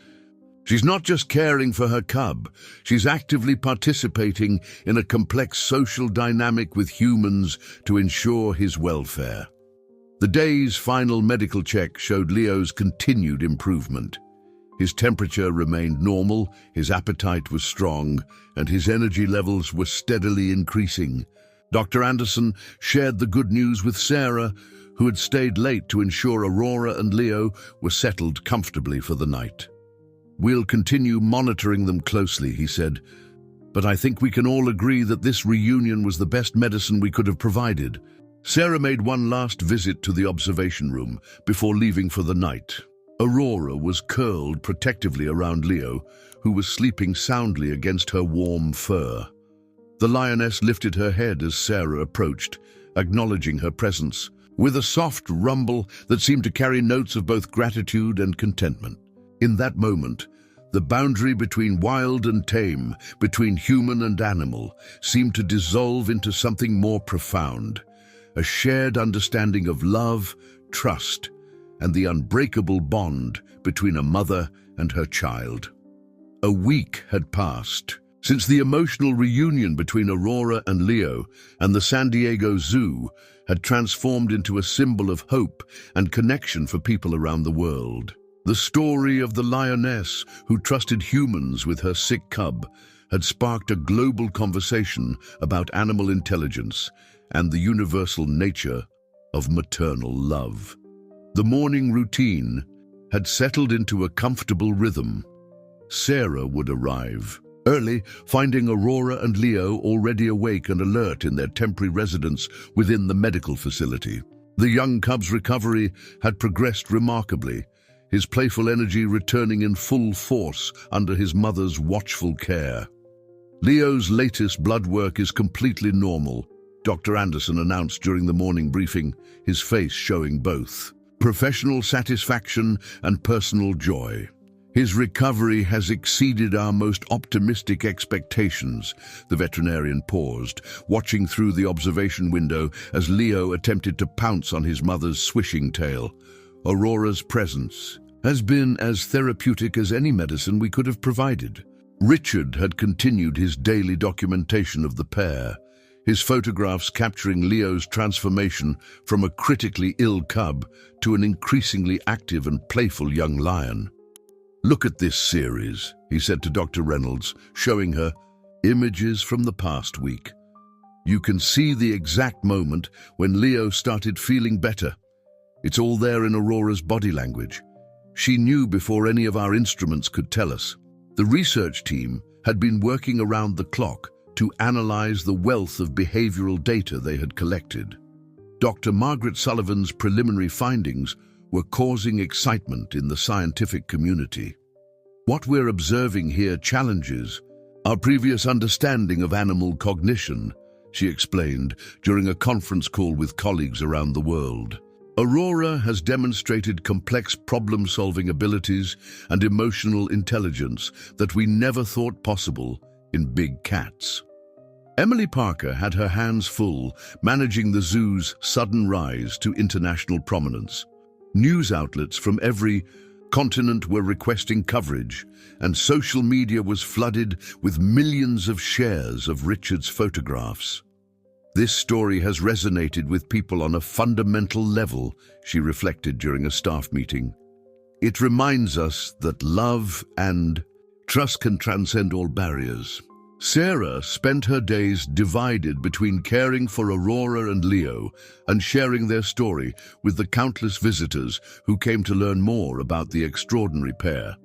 She's not just caring for her cub, she's actively participating in a complex social dynamic with humans to ensure his welfare." The day's final medical check showed Leo's continued improvement. His temperature remained normal, his appetite was strong, and his energy levels were steadily increasing. Dr. Anderson shared the good news with Sarah, who had stayed late to ensure Aurora and Leo were settled comfortably for the night. "We'll continue monitoring them closely," he said, "but I think we can all agree that this reunion was the best medicine we could have provided." Sarah made one last visit to the observation room before leaving for the night. Aurora was curled protectively around Leo, who was sleeping soundly against her warm fur. The lioness lifted her head as Sarah approached, acknowledging her presence, with a soft rumble that seemed to carry notes of both gratitude and contentment. In that moment, the boundary between wild and tame, between human and animal, seemed to dissolve into something more profound. A shared understanding of love, trust, and the unbreakable bond between a mother and her child. A week had passed since the emotional reunion between Aurora and Leo, and the San Diego Zoo had transformed into a symbol of hope and connection for people around the world. The story of the lioness who trusted humans with her sick cub had sparked a global conversation about animal intelligence and the universal nature of maternal love. The morning routine had settled into a comfortable rhythm. Sarah would arrive, Early, finding Aurora and Leo already awake and alert in their temporary residence within the medical facility. The young cub's recovery had progressed remarkably, his playful energy returning in full force under his mother's watchful care. Leo's latest blood work is completely normal, Dr. Anderson announced during the morning briefing, his face showing both professional satisfaction and personal joy. His recovery has exceeded our most optimistic expectations. The veterinarian paused, watching through the observation window as Leo attempted to pounce on his mother's swishing tail. Aurora's presence has been as therapeutic as any medicine we could have provided. Richard had continued his daily documentation of the pair, his photographs capturing Leo's transformation from a critically ill cub to an increasingly active and playful young lion. "Look at this series," he said to Dr. Reynolds, showing her images from the past week. "You can see the exact moment when Leo started feeling better. It's all there in Aurora's body language. She knew before any of our instruments could tell us." The research team had been working around the clock to analyze the wealth of behavioral data they had collected. Dr. Margaret Sullivan's preliminary findings were causing excitement in the scientific community. "What we're observing here challenges our previous understanding of animal cognition," she explained during a conference call with colleagues around the world. "Aurora has demonstrated complex problem-solving abilities and emotional intelligence that we never thought possible in big cats." Emily Parker had her hands full managing the zoo's sudden rise to international prominence. News outlets from every continent were requesting coverage, and social media was flooded with millions of shares of Richard's photographs. "This story has resonated with people on a fundamental level," she reflected during a staff meeting. "It reminds us that love and trust can transcend all barriers." Sarah spent her days divided between caring for Aurora and Leo and sharing their story with the countless visitors who came to learn more about the extraordinary pair.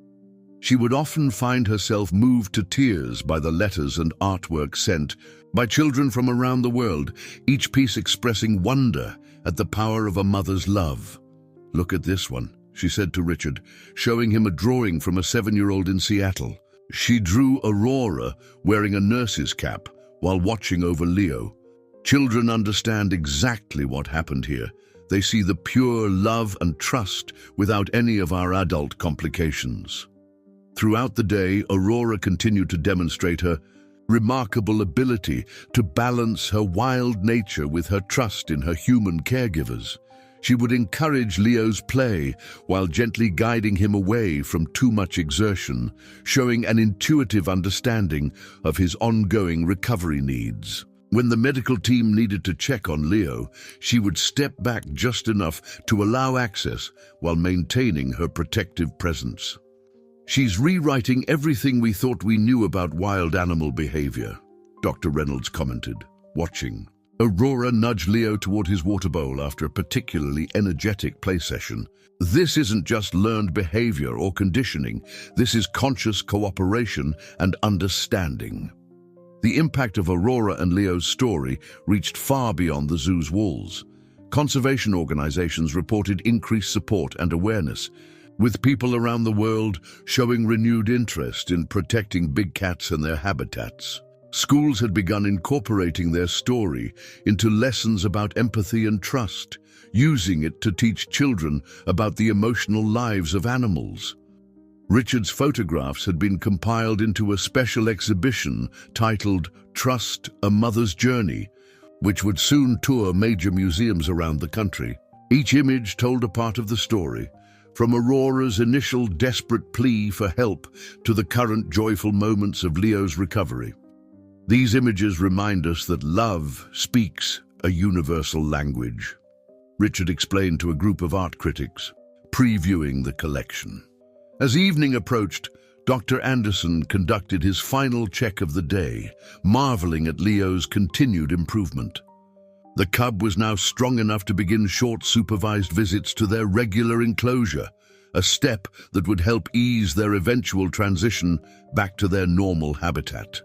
She would often find herself moved to tears by the letters and artwork sent by children from around the world, each piece expressing wonder at the power of a mother's love. "Look at this one," she said to Richard, showing him a drawing from a 7-year-old in Seattle. She drew Aurora wearing a nurse's cap while watching over Leo. "Children understand exactly what happened here. They see the pure love and trust without any of our adult complications." Throughout the day, Aurora continued to demonstrate her remarkable ability to balance her wild nature with her trust in her human caregivers. She would encourage Leo's play while gently guiding him away from too much exertion, showing an intuitive understanding of his ongoing recovery needs. When the medical team needed to check on Leo, she would step back just enough to allow access while maintaining her protective presence. "She's rewriting everything we thought we knew about wild animal behavior," Dr. Reynolds commented, watching. Aurora nudged Leo toward his water bowl after a particularly energetic play session. "This isn't just learned behavior or conditioning. This is conscious cooperation and understanding." The impact of Aurora and Leo's story reached far beyond the zoo's walls. Conservation organizations reported increased support and awareness, with people around the world showing renewed interest in protecting big cats and their habitats. Schools had begun incorporating their story into lessons about empathy and trust, using it to teach children about the emotional lives of animals. Richard's photographs had been compiled into a special exhibition titled "Trust: A Mother's Journey," which would soon tour major museums around the country. Each image told a part of the story, from Aurora's initial desperate plea for help to the current joyful moments of Leo's recovery. These images remind us that love speaks a universal language, Richard explained to a group of art critics, previewing the collection. As evening approached, Dr. Anderson conducted his final check of the day, marveling at Leo's continued improvement. The cub was now strong enough to begin short supervised visits to their regular enclosure, a step that would help ease their eventual transition back to their normal habitat.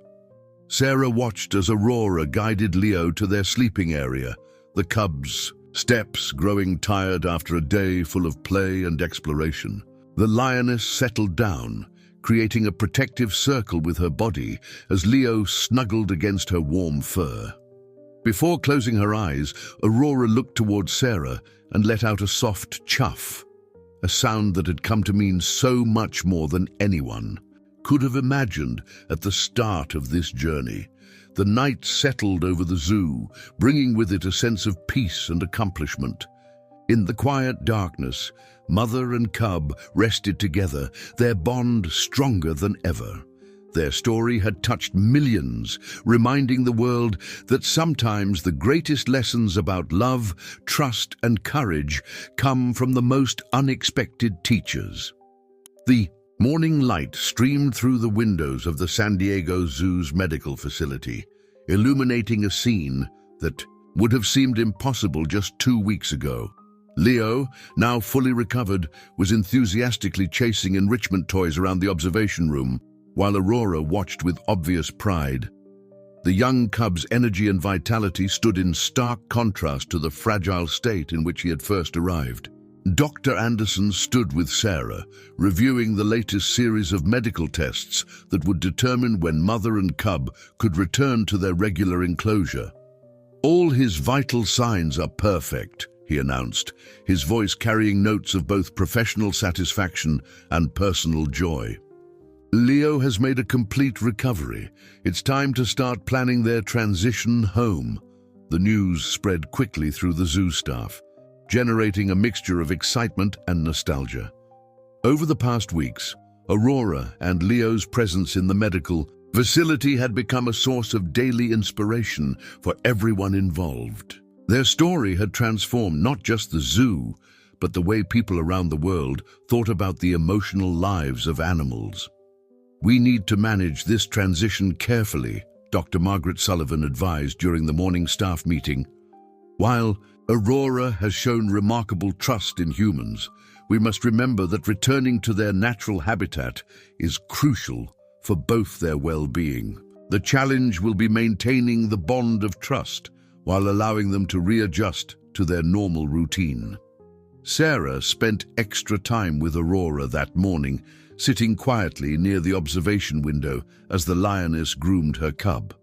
Sarah watched as Aurora guided Leo to their sleeping area, the cubs' steps growing tired after a day full of play and exploration. The lioness settled down, creating a protective circle with her body as Leo snuggled against her warm fur. Before closing her eyes, Aurora looked towards Sarah and let out a soft chuff, a sound that had come to mean so much more than anyone could have imagined at the start of this journey. The night settled over the zoo, bringing with it a sense of peace and accomplishment. In the quiet darkness, mother and cub rested together, their bond stronger than ever. Their story had touched millions, reminding the world that sometimes the greatest lessons about love, trust, and courage come from the most unexpected teachers. The morning light streamed through the windows of the San Diego Zoo's medical facility, illuminating a scene that would have seemed impossible just 2 weeks ago. Leo, now fully recovered, was enthusiastically chasing enrichment toys around the observation room, while Aurora watched with obvious pride. The young cub's energy and vitality stood in stark contrast to the fragile state in which he had first arrived. Dr. Anderson stood with Sarah, reviewing the latest series of medical tests that would determine when mother and cub could return to their regular enclosure. "All his vital signs are perfect," he announced, his voice carrying notes of both professional satisfaction and personal joy. "Leo has made a complete recovery. It's time to start planning their transition home." The news spread quickly through the zoo staff, generating a mixture of excitement and nostalgia. Over the past weeks, Aurora and Leo's presence in the medical facility had become a source of daily inspiration for everyone involved. Their story had transformed not just the zoo, but the way people around the world thought about the emotional lives of animals. "We need to manage this transition carefully," Dr. Margaret Sullivan advised during the morning staff meeting. "While Aurora has shown remarkable trust in humans, we must remember that returning to their natural habitat is crucial for both their well-being. The challenge will be maintaining the bond of trust while allowing them to readjust to their normal routine." Sarah spent extra time with Aurora that morning, sitting quietly near the observation window as the lioness groomed her cub.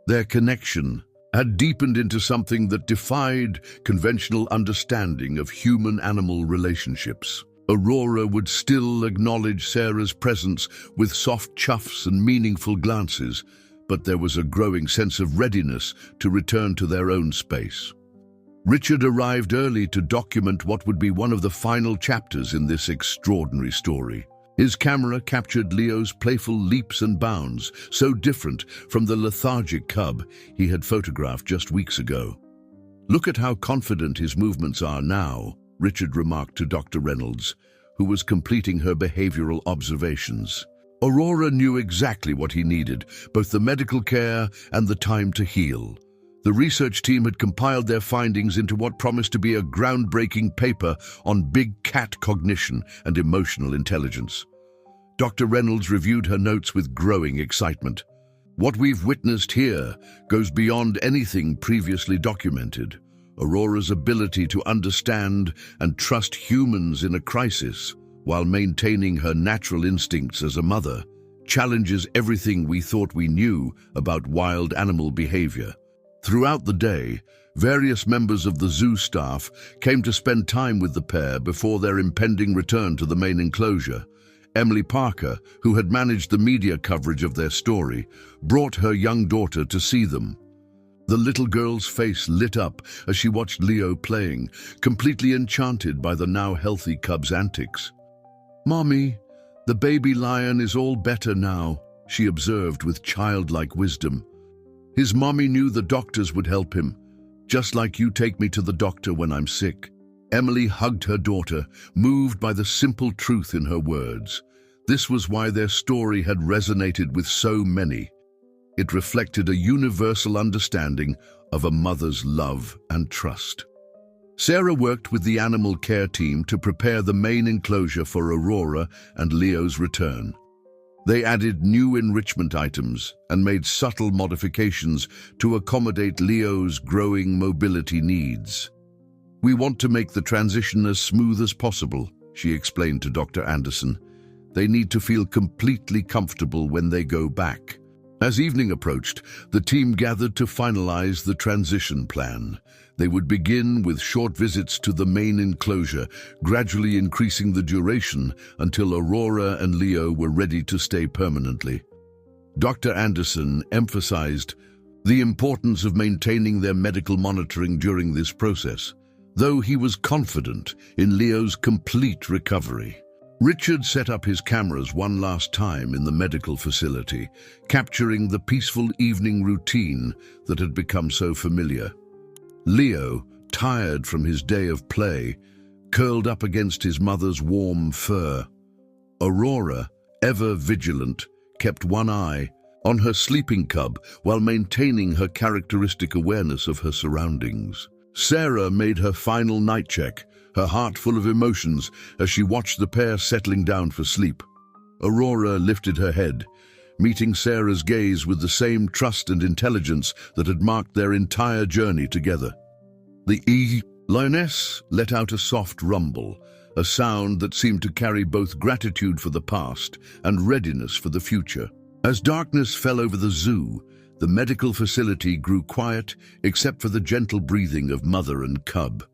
Their connection had deepened into something that defied conventional understanding of human-animal relationships. Aurora would still acknowledge Sarah's presence with soft chuffs and meaningful glances, but there was a growing sense of readiness to return to their own space. Richard arrived early to document what would be one of the final chapters in this extraordinary story. His camera captured Leo's playful leaps and bounds, so different from the lethargic cub he had photographed just weeks ago. "Look at how confident his movements are now," Richard remarked to Dr. Reynolds, who was completing her behavioral observations. Aurora knew exactly what he needed, both the medical care and the time to heal. The research team had compiled their findings into what promised to be a groundbreaking paper on big cat cognition and emotional intelligence. Dr. Reynolds reviewed her notes with growing excitement. "What we've witnessed here goes beyond anything previously documented. Aurora's ability to understand and trust humans in a crisis while maintaining her natural instincts as a mother challenges everything we thought we knew about wild animal behavior." Throughout the day, various members of the zoo staff came to spend time with the pair before their impending return to the main enclosure. Emily Parker, who had managed the media coverage of their story, brought her young daughter to see them. The little girl's face lit up as she watched Leo playing, completely enchanted by the now healthy cub's antics. "Mommy, the baby lion is all better now," she observed with childlike wisdom. "His mommy knew the doctors would help him, just like you take me to the doctor when I'm sick." Emily hugged her daughter, moved by the simple truth in her words. This was why their story had resonated with so many. It reflected a universal understanding of a mother's love and trust. Sarah worked with the animal care team to prepare the main enclosure for Aurora and Leo's return. They added new enrichment items and made subtle modifications to accommodate Leo's growing mobility needs. "We want to make the transition as smooth as possible," she explained to Dr. Anderson. "They need to feel completely comfortable when they go back." As evening approached, the team gathered to finalize the transition plan. They would begin with short visits to the main enclosure, gradually increasing the duration until Aurora and Leo were ready to stay permanently. Dr. Anderson emphasized the importance of maintaining their medical monitoring during this process, though he was confident in Leo's complete recovery. Richard set up his cameras one last time in the medical facility, capturing the peaceful evening routine that had become so familiar. Leo, tired from his day of play, curled up against his mother's warm fur. Aurora, ever vigilant, kept one eye on her sleeping cub while maintaining her characteristic awareness of her surroundings. Sarah made her final night check, her heart full of emotions as she watched the pair settling down for sleep. Aurora lifted her head, meeting Sarah's gaze with the same trust and intelligence that had marked their entire journey together. The lioness let out a soft rumble, a sound that seemed to carry both gratitude for the past and readiness for the future. As darkness fell over the zoo, the medical facility grew quiet except for the gentle breathing of mother and cub.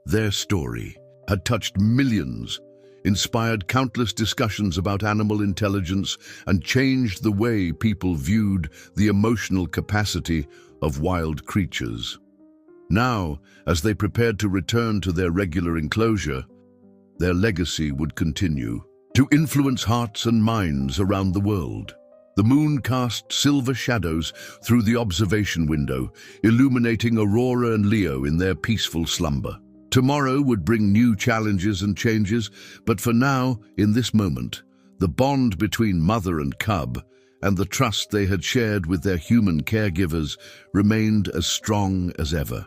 Their story had touched millions, inspired countless discussions about animal intelligence, and changed the way people viewed the emotional capacity of wild creatures. Now, as they prepared to return to their regular enclosure, their legacy would continue to influence hearts and minds around the world. The moon cast silver shadows through the observation window, illuminating Aurora and Leo in their peaceful slumber. Tomorrow would bring new challenges and changes, but for now, in this moment, the bond between mother and cub and the trust they had shared with their human caregivers remained as strong as ever.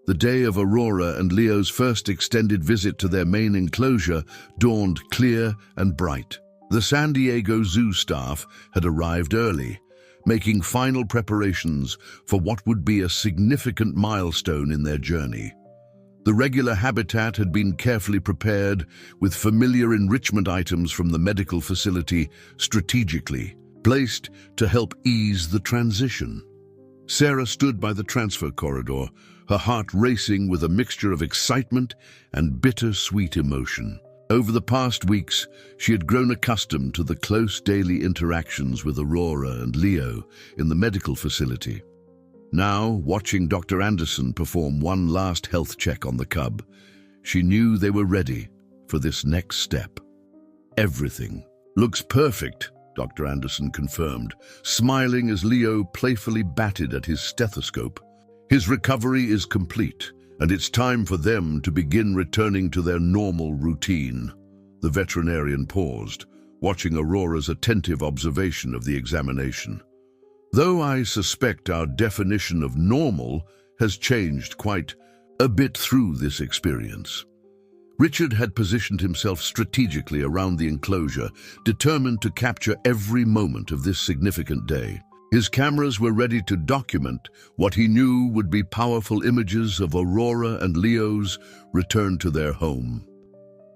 The day of Aurora and Leo's first extended visit to their main enclosure dawned clear and bright. The San Diego Zoo staff had arrived early, making final preparations for what would be a significant milestone in their journey. The regular habitat had been carefully prepared with familiar enrichment items from the medical facility strategically placed to help ease the transition. Sarah stood by the transfer corridor, her heart racing with a mixture of excitement and bittersweet emotion. Over the past weeks, she had grown accustomed to the close daily interactions with Aurora and Leo in the medical facility. Now, watching Dr. Anderson perform one last health check on the cub, she knew they were ready for this next step. "Everything looks perfect," Dr. Anderson confirmed, smiling as Leo playfully batted at his stethoscope. "His recovery is complete, and it's time for them to begin returning to their normal routine." The veterinarian paused, watching Aurora's attentive observation of the examination. "Though I suspect our definition of normal has changed quite a bit through this experience." Richard had positioned himself strategically around the enclosure, determined to capture every moment of this significant day. His cameras were ready to document what he knew would be powerful images of Aurora and Leo's return to their home.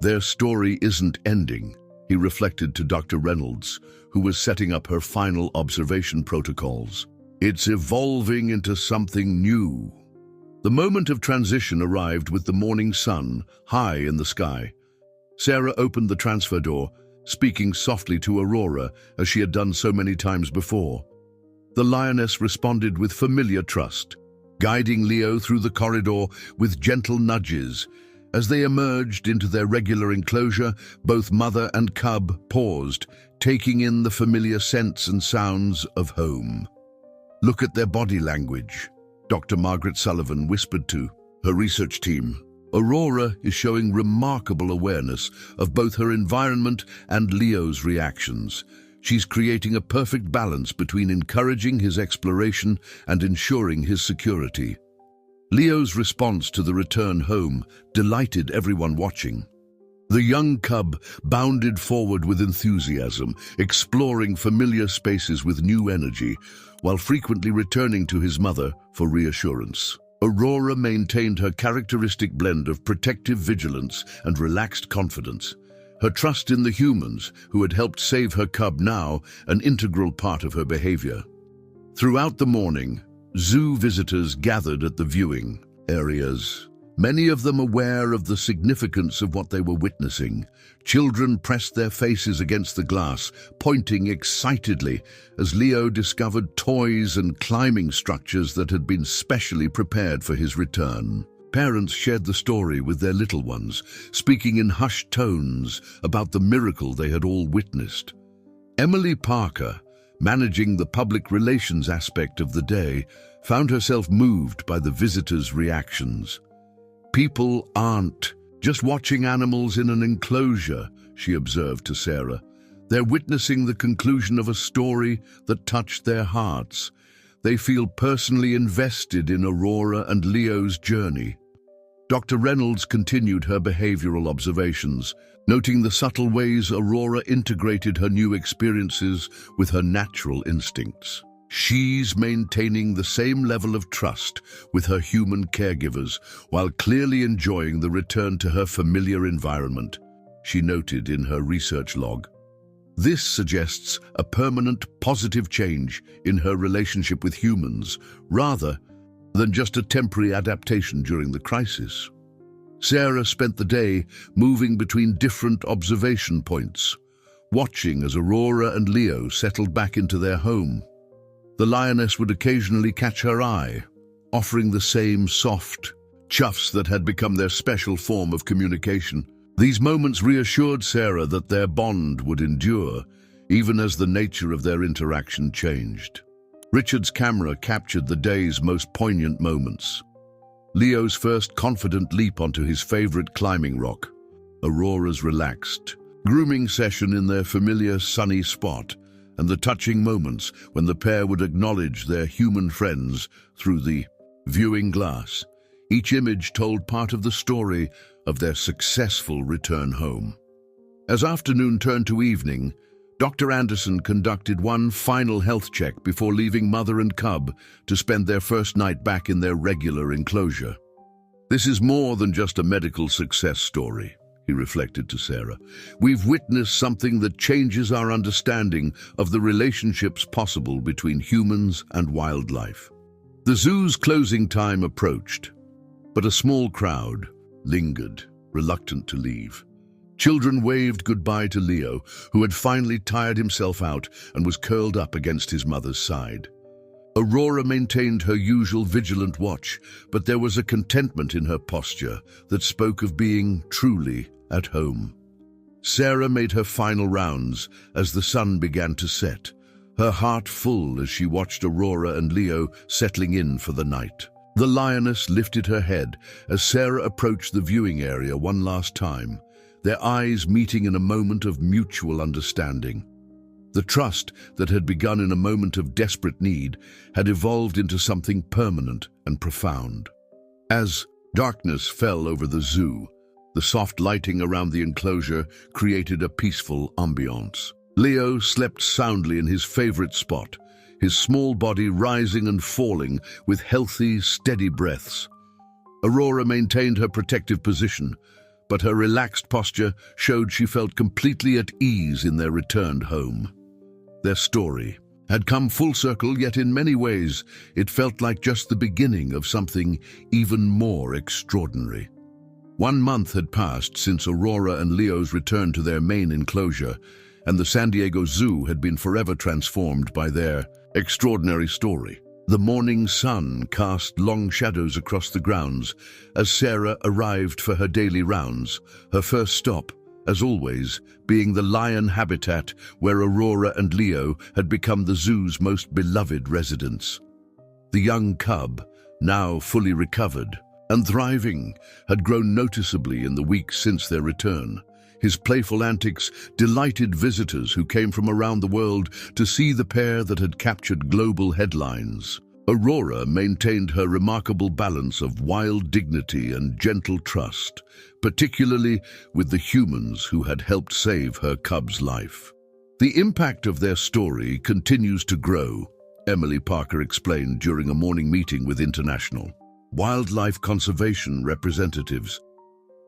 "Their story isn't ending," he reflected to Dr. Reynolds, who was setting up her final observation protocols. "It's evolving into something new." The moment of transition arrived with the morning sun high in the sky. Sarah opened the transfer door, speaking softly to Aurora as she had done so many times before. The lioness responded with familiar trust, guiding Leo through the corridor with gentle nudges. As they emerged into their regular enclosure, both mother and cub paused, taking in the familiar scents and sounds of home. "Look at their body language," Dr. Margaret Sullivan whispered to her research team. "Aurora is showing remarkable awareness of both her environment and Leo's reactions. She's creating a perfect balance between encouraging his exploration and ensuring his security." Leo's response to the return home delighted everyone watching. The young cub bounded forward with enthusiasm, exploring familiar spaces with new energy, while frequently returning to his mother for reassurance. Aurora maintained her characteristic blend of protective vigilance and relaxed confidence. Her trust in the humans who had helped save her cub now an integral part of her behavior. Throughout the morning, zoo visitors gathered at the viewing areas, many of them aware of the significance of what they were witnessing. Children pressed their faces against the glass, pointing excitedly as Leo discovered toys and climbing structures that had been specially prepared for his return. Parents shared the story with their little ones, speaking in hushed tones about the miracle they had all witnessed. Emily Parker, managing the public relations aspect of the day, found herself moved by the visitors' reactions. "People aren't just watching animals in an enclosure," she observed to Sarah. "They're witnessing the conclusion of a story that touched their hearts. They feel personally invested in Aurora and Leo's journey." Dr. Reynolds continued her behavioral observations, noting the subtle ways Aurora integrated her new experiences with her natural instincts. She's maintaining the same level of trust with her human caregivers while clearly enjoying the return to her familiar environment, she noted in her research log. This suggests a permanent positive change in her relationship with humans, rather than just a temporary adaptation during the crisis. Sarah spent the day moving between different observation points, watching as Aurora and Leo settled back into their home. The lioness would occasionally catch her eye, offering the same soft chuffs that had become their special form of communication. These moments reassured Sarah that their bond would endure, even as the nature of their interaction changed. Richard's camera captured the day's most poignant moments. Leo's first confident leap onto his favorite climbing rock, Aurora's relaxed grooming session in their familiar sunny spot, and the touching moments when the pair would acknowledge their human friends through the viewing glass. Each image told part of the story of their successful return home. As afternoon turned to evening, Dr. Anderson conducted one final health check before leaving mother and cub to spend their first night back in their regular enclosure. "This is more than just a medical success story," he reflected to Sarah. "We've witnessed something that changes our understanding of the relationships possible between humans and wildlife." The zoo's closing time approached, but a small crowd lingered, reluctant to leave. Children waved goodbye to Leo, who had finally tired himself out and was curled up against his mother's side. Aurora maintained her usual vigilant watch, but there was a contentment in her posture that spoke of being truly at home. Sarah made her final rounds as the sun began to set, her heart full as she watched Aurora and Leo settling in for the night. The lioness lifted her head as Sarah approached the viewing area one last time, their eyes meeting in a moment of mutual understanding. The trust that had begun in a moment of desperate need had evolved into something permanent and profound. As darkness fell over the zoo, the soft lighting around the enclosure created a peaceful ambiance. Leo slept soundly in his favorite spot, his small body rising and falling with healthy, steady breaths. Aurora maintained her protective position, but her relaxed posture showed she felt completely at ease in their returned home. Their story had come full circle, yet in many ways it felt like just the beginning of something even more extraordinary. 1 month had passed since Aurora and Leo's return to their main enclosure, and the San Diego Zoo had been forever transformed by their extraordinary story. The morning sun cast long shadows across the grounds as Sarah arrived for her daily rounds, her first stop, as always, being the lion habitat where Aurora and Leo had become the zoo's most beloved residents. The young cub, now fully recovered and thriving, had grown noticeably in the weeks since their return. His playful antics delighted visitors who came from around the world to see the pair that had captured global headlines. Aurora maintained her remarkable balance of wild dignity and gentle trust, particularly with the humans who had helped save her cub's life. The impact of their story continues to grow, Emily Parker explained during a morning meeting with international wildlife conservation representatives.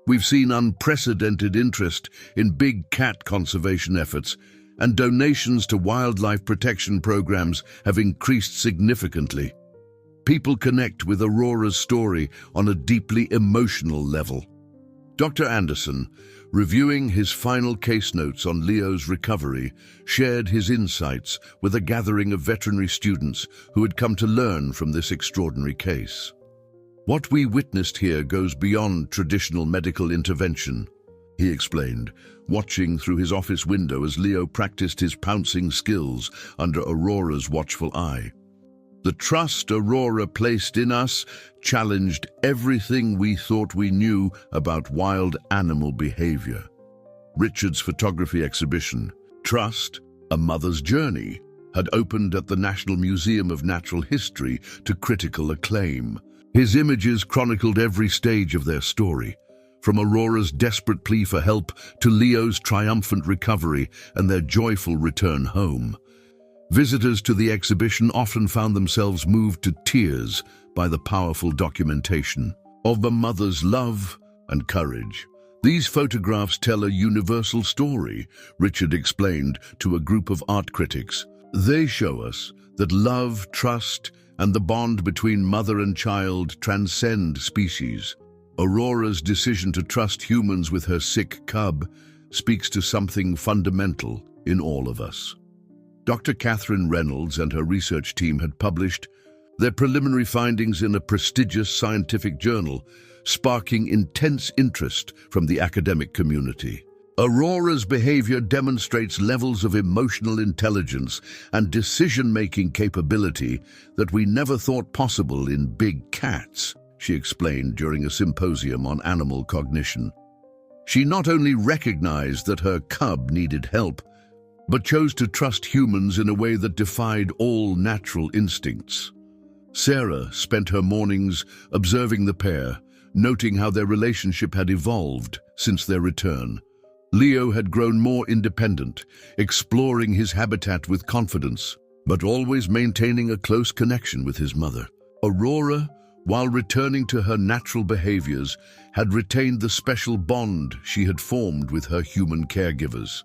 We've seen unprecedented interest in big cat conservation efforts, and donations to wildlife protection programs have increased significantly. People connect with Aurora's story on a deeply emotional level. Dr. Anderson, reviewing his final case notes on Leo's recovery, shared his insights with a gathering of veterinary students who had come to learn from this extraordinary case. What we witnessed here goes beyond traditional medical intervention, he explained, watching through his office window as Leo practiced his pouncing skills under Aurora's watchful eye. The trust Aurora placed in us challenged everything we thought we knew about wild animal behavior. Richard's photography exhibition, Trust, A Mother's Journey, had opened at the National Museum of Natural History to critical acclaim. His images chronicled every stage of their story, from Aurora's desperate plea for help to Leo's triumphant recovery and their joyful return home. Visitors to the exhibition often found themselves moved to tears by the powerful documentation of a mother's love and courage. These photographs tell a universal story, Richard explained to a group of art critics. They show us that love, trust, and the bond between mother and child transcend species. Aurora's decision to trust humans with her sick cub speaks to something fundamental in all of us. Dr. Catherine Reynolds and her research team had published their preliminary findings in a prestigious scientific journal, sparking intense interest from the academic community. Aurora's behavior demonstrates levels of emotional intelligence and decision-making capability that we never thought possible in big cats, she explained during a symposium on animal cognition. She not only recognized that her cub needed help, but chose to trust humans in a way that defied all natural instincts. Sarah spent her mornings observing the pair, noting how their relationship had evolved since their return. Leo had grown more independent, exploring his habitat with confidence, but always maintaining a close connection with his mother. Aurora, while returning to her natural behaviors, had retained the special bond she had formed with her human caregivers.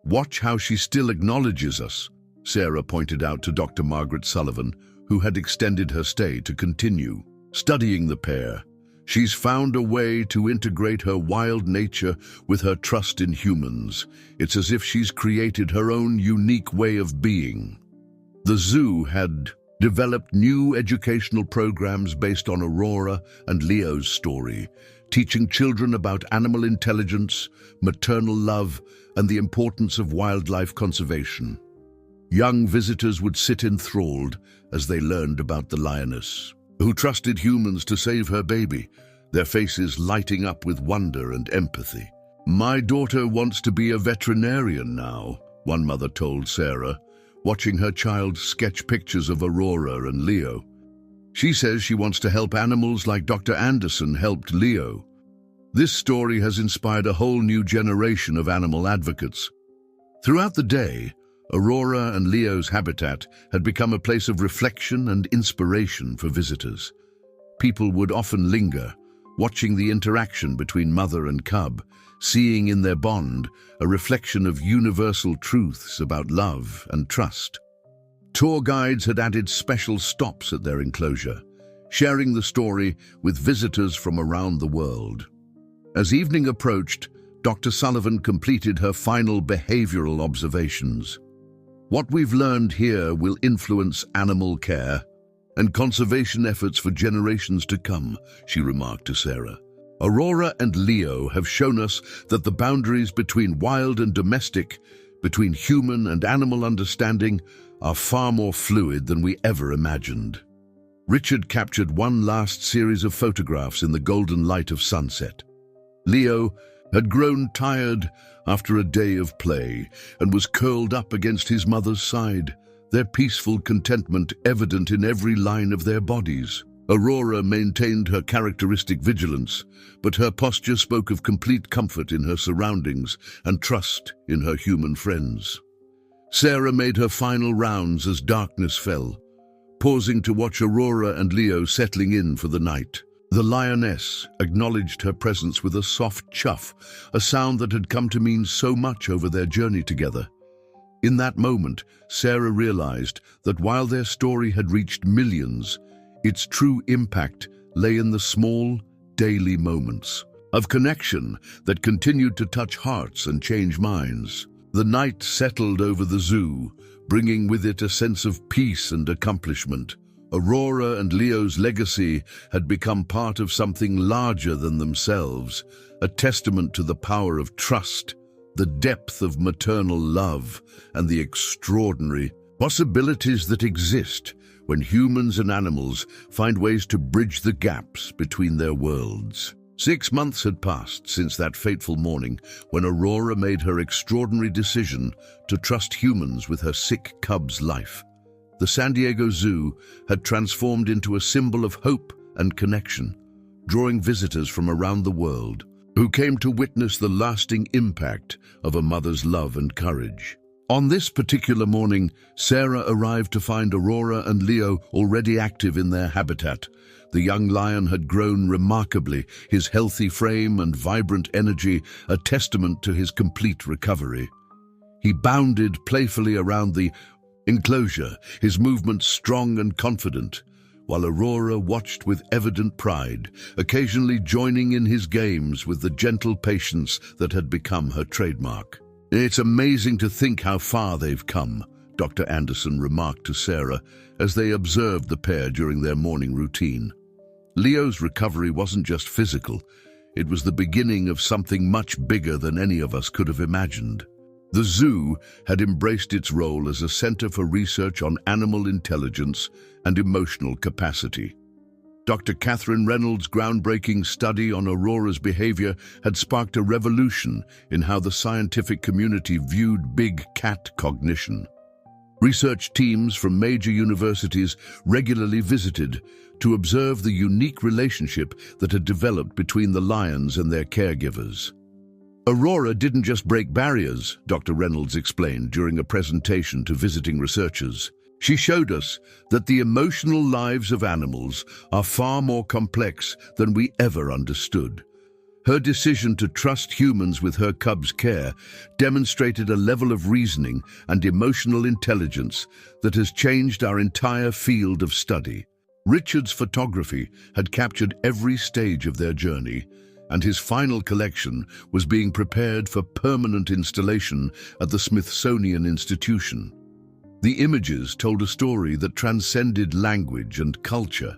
"Watch how she still acknowledges us," Sarah pointed out to Dr. Margaret Sullivan, who had extended her stay to continue studying the pair. "She's found a way to integrate her wild nature with her trust in humans. It's as if she's created her own unique way of being." The zoo had developed new educational programs based on Aurora and Leo's story, teaching children about animal intelligence, maternal love, and the importance of wildlife conservation. Young visitors would sit enthralled as they learned about the lioness, who trusted humans to save her baby, their faces lighting up with wonder and empathy. "My daughter wants to be a veterinarian now," one mother told Sarah, watching her child sketch pictures of Aurora and Leo. "She says she wants to help animals like Dr. Anderson helped Leo." This story has inspired a whole new generation of animal advocates. Throughout the day, Aurora and Leo's habitat had become a place of reflection and inspiration for visitors. People would often linger, watching the interaction between mother and cub, seeing in their bond a reflection of universal truths about love and trust. Tour guides had added special stops at their enclosure, sharing the story with visitors from around the world. As evening approached, Dr. Sullivan completed her final behavioral observations. "What we've learned here will influence animal care and conservation efforts for generations to come," she remarked to Sarah. "Aurora and Leo have shown us that the boundaries between wild and domestic, between human and animal understanding, are far more fluid than we ever imagined." Richard captured one last series of photographs in the golden light of sunset. Leo had grown tired after a day of play and was curled up against his mother's side, their peaceful contentment evident in every line of their bodies. Aurora maintained her characteristic vigilance, but her posture spoke of complete comfort in her surroundings and trust in her human friends. Sarah made her final rounds as darkness fell, pausing to watch Aurora and Leo settling in for the night. The lioness acknowledged her presence with a soft chuff, a sound that had come to mean so much over their journey together. In that moment, Sarah realized that while their story had reached millions, its true impact lay in the small, daily moments of connection that continued to touch hearts and change minds. The night settled over the zoo, bringing with it a sense of peace and accomplishment. Aurora and Leo's legacy had become part of something larger than themselves, a testament to the power of trust, the depth of maternal love, and the extraordinary possibilities that exist when humans and animals find ways to bridge the gaps between their worlds. 6 months had passed since that fateful morning when Aurora made her extraordinary decision to trust humans with her sick cub's life. The San Diego Zoo had transformed into a symbol of hope and connection, drawing visitors from around the world who came to witness the lasting impact of a mother's love and courage. On this particular morning, Sarah arrived to find Aurora and Leo already active in their habitat. The young lion had grown remarkably, his healthy frame and vibrant energy a testament to his complete recovery. He bounded playfully around the enclosure, his movements strong and confident, while Aurora watched with evident pride, occasionally joining in his games with the gentle patience that had become her trademark. "It's amazing to think how far they've come," Dr. Anderson remarked to Sarah as they observed the pair during their morning routine. Leo's recovery wasn't just physical, it was the beginning of something much bigger than any of us could have imagined. The zoo had embraced its role as a center for research on animal intelligence and emotional capacity. Dr. Catherine Reynolds' groundbreaking study on Aurora's behavior had sparked a revolution in how the scientific community viewed big cat cognition. Research teams from major universities regularly visited to observe the unique relationship that had developed between the lions and their caregivers. Aurora didn't just break barriers, Dr. Reynolds explained during a presentation to visiting researchers. She showed us that the emotional lives of animals are far more complex than we ever understood. Her decision to trust humans with her cub's care demonstrated a level of reasoning and emotional intelligence that has changed our entire field of study. Richard's photography had captured every stage of their journey, and his final collection was being prepared for permanent installation at the Smithsonian Institution. The images told a story that transcended language and culture,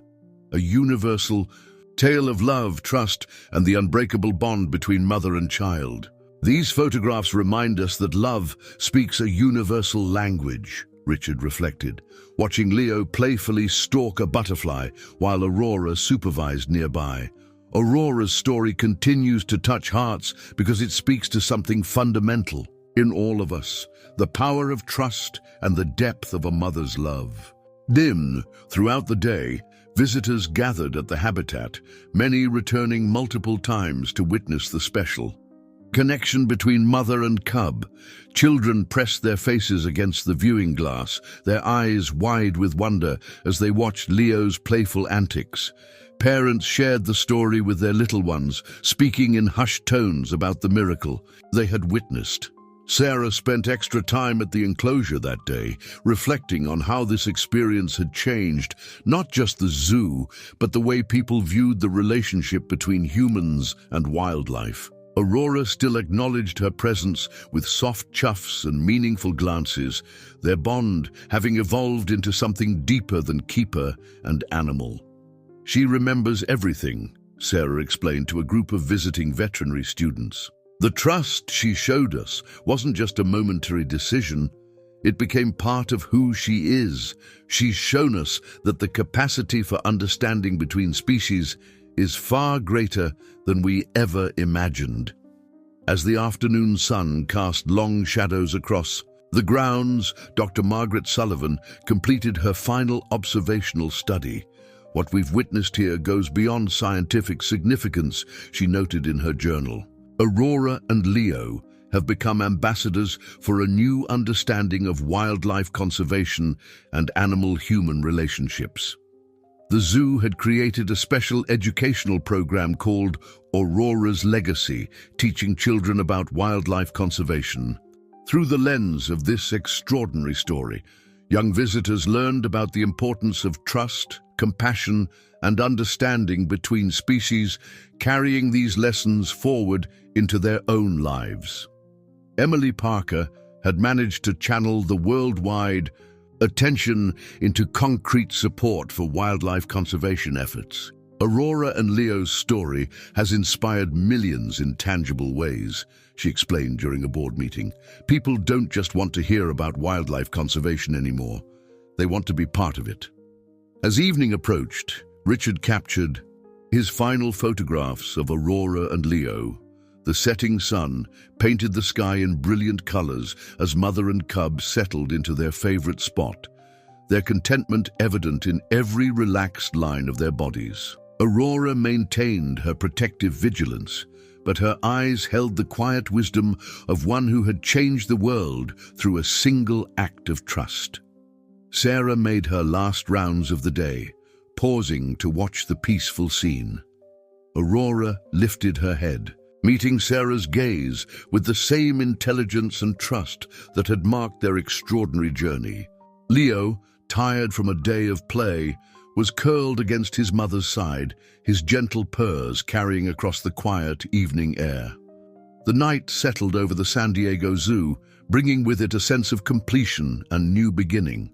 a universal tale of love, trust, and the unbreakable bond between mother and child. These photographs remind us that love speaks a universal language, Richard reflected, watching Leo playfully stalk a butterfly while Aurora supervised nearby. Aurora's story continues to touch hearts because it speaks to something fundamental in all of us, the power of trust and the depth of a mother's love. Then, throughout the day, visitors gathered at the habitat, many returning multiple times to witness the special connection between mother and cub. Children pressed their faces against the viewing glass, their eyes wide with wonder as they watched Leo's playful antics. Parents shared the story with their little ones, speaking in hushed tones about the miracle they had witnessed. Sarah spent extra time at the enclosure that day, reflecting on how this experience had changed not just the zoo, but the way people viewed the relationship between humans and wildlife. Aurora still acknowledged her presence with soft chuffs and meaningful glances, their bond having evolved into something deeper than keeper and animal. "She remembers everything," Sarah explained to a group of visiting veterinary students. "The trust she showed us wasn't just a momentary decision, it became part of who she is. She's shown us that the capacity for understanding between species is far greater than we ever imagined." As the afternoon sun cast long shadows across The grounds, Dr. Margaret Sullivan completed her final observational study. What we've witnessed here goes beyond scientific significance, she noted in her journal. Aurora and Leo have become ambassadors for a new understanding of wildlife conservation and animal-human relationships. The zoo had created a special educational program called Aurora's Legacy, teaching children about wildlife conservation. Through the lens of this extraordinary story, young visitors learned about the importance of trust, compassion, and understanding between species, carrying these lessons forward into their own lives. Emily Parker had managed to channel the worldwide attention into concrete support for wildlife conservation efforts. Aurora and Leo's story has inspired millions in tangible ways, she explained during a board meeting. People don't just want to hear about wildlife conservation anymore. They want to be part of it. As evening approached, Richard captured his final photographs of Aurora and Leo. The setting sun painted the sky in brilliant colors as mother and cub settled into their favorite spot, their contentment evident in every relaxed line of their bodies. Aurora maintained her protective vigilance, but her eyes held the quiet wisdom of one who had changed the world through a single act of trust. Sarah made her last rounds of the day, pausing to watch the peaceful scene. Aurora lifted her head, meeting Sarah's gaze with the same intelligence and trust that had marked their extraordinary journey. Leo, tired from a day of play, was curled against his mother's side, his gentle purrs carrying across the quiet evening air. The night settled over the San Diego Zoo, bringing with it a sense of completion and new beginning.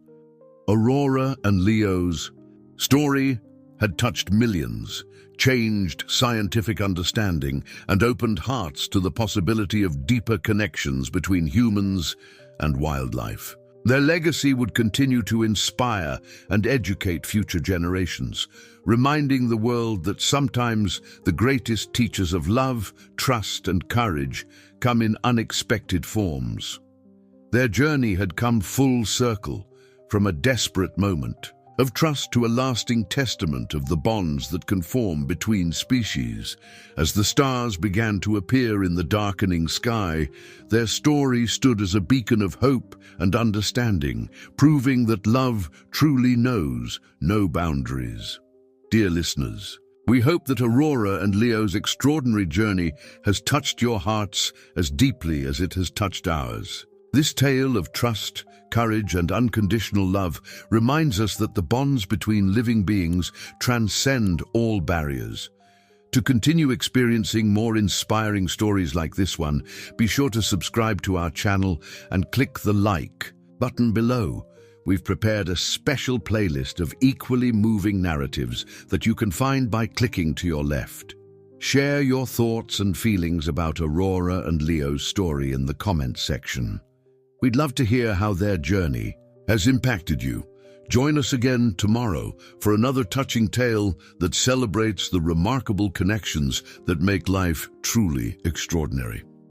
Aurora and Leo's story had touched millions, changed scientific understanding, and opened hearts to the possibility of deeper connections between humans and wildlife. Their legacy would continue to inspire and educate future generations, reminding the world that sometimes the greatest teachers of love, trust, and courage come in unexpected forms. Their journey had come full circle, from a desperate moment of trust to a lasting testament of the bonds that can form between species. As the stars began to appear in the darkening sky, their story stood as a beacon of hope and understanding, proving that love truly knows no boundaries. Dear listeners, we hope that Aurora and Leo's extraordinary journey has touched your hearts as deeply as it has touched ours. This tale of trust, courage, and unconditional love reminds us that the bonds between living beings transcend all barriers. To continue experiencing more inspiring stories like this one, be sure to subscribe to our channel and click the like button below. We've prepared a special playlist of equally moving narratives that you can find by clicking to your left. Share your thoughts and feelings about Aurora and Leo's story in the comments section. We'd love to hear how their journey has impacted you. Join us again tomorrow for another touching tale that celebrates the remarkable connections that make life truly extraordinary.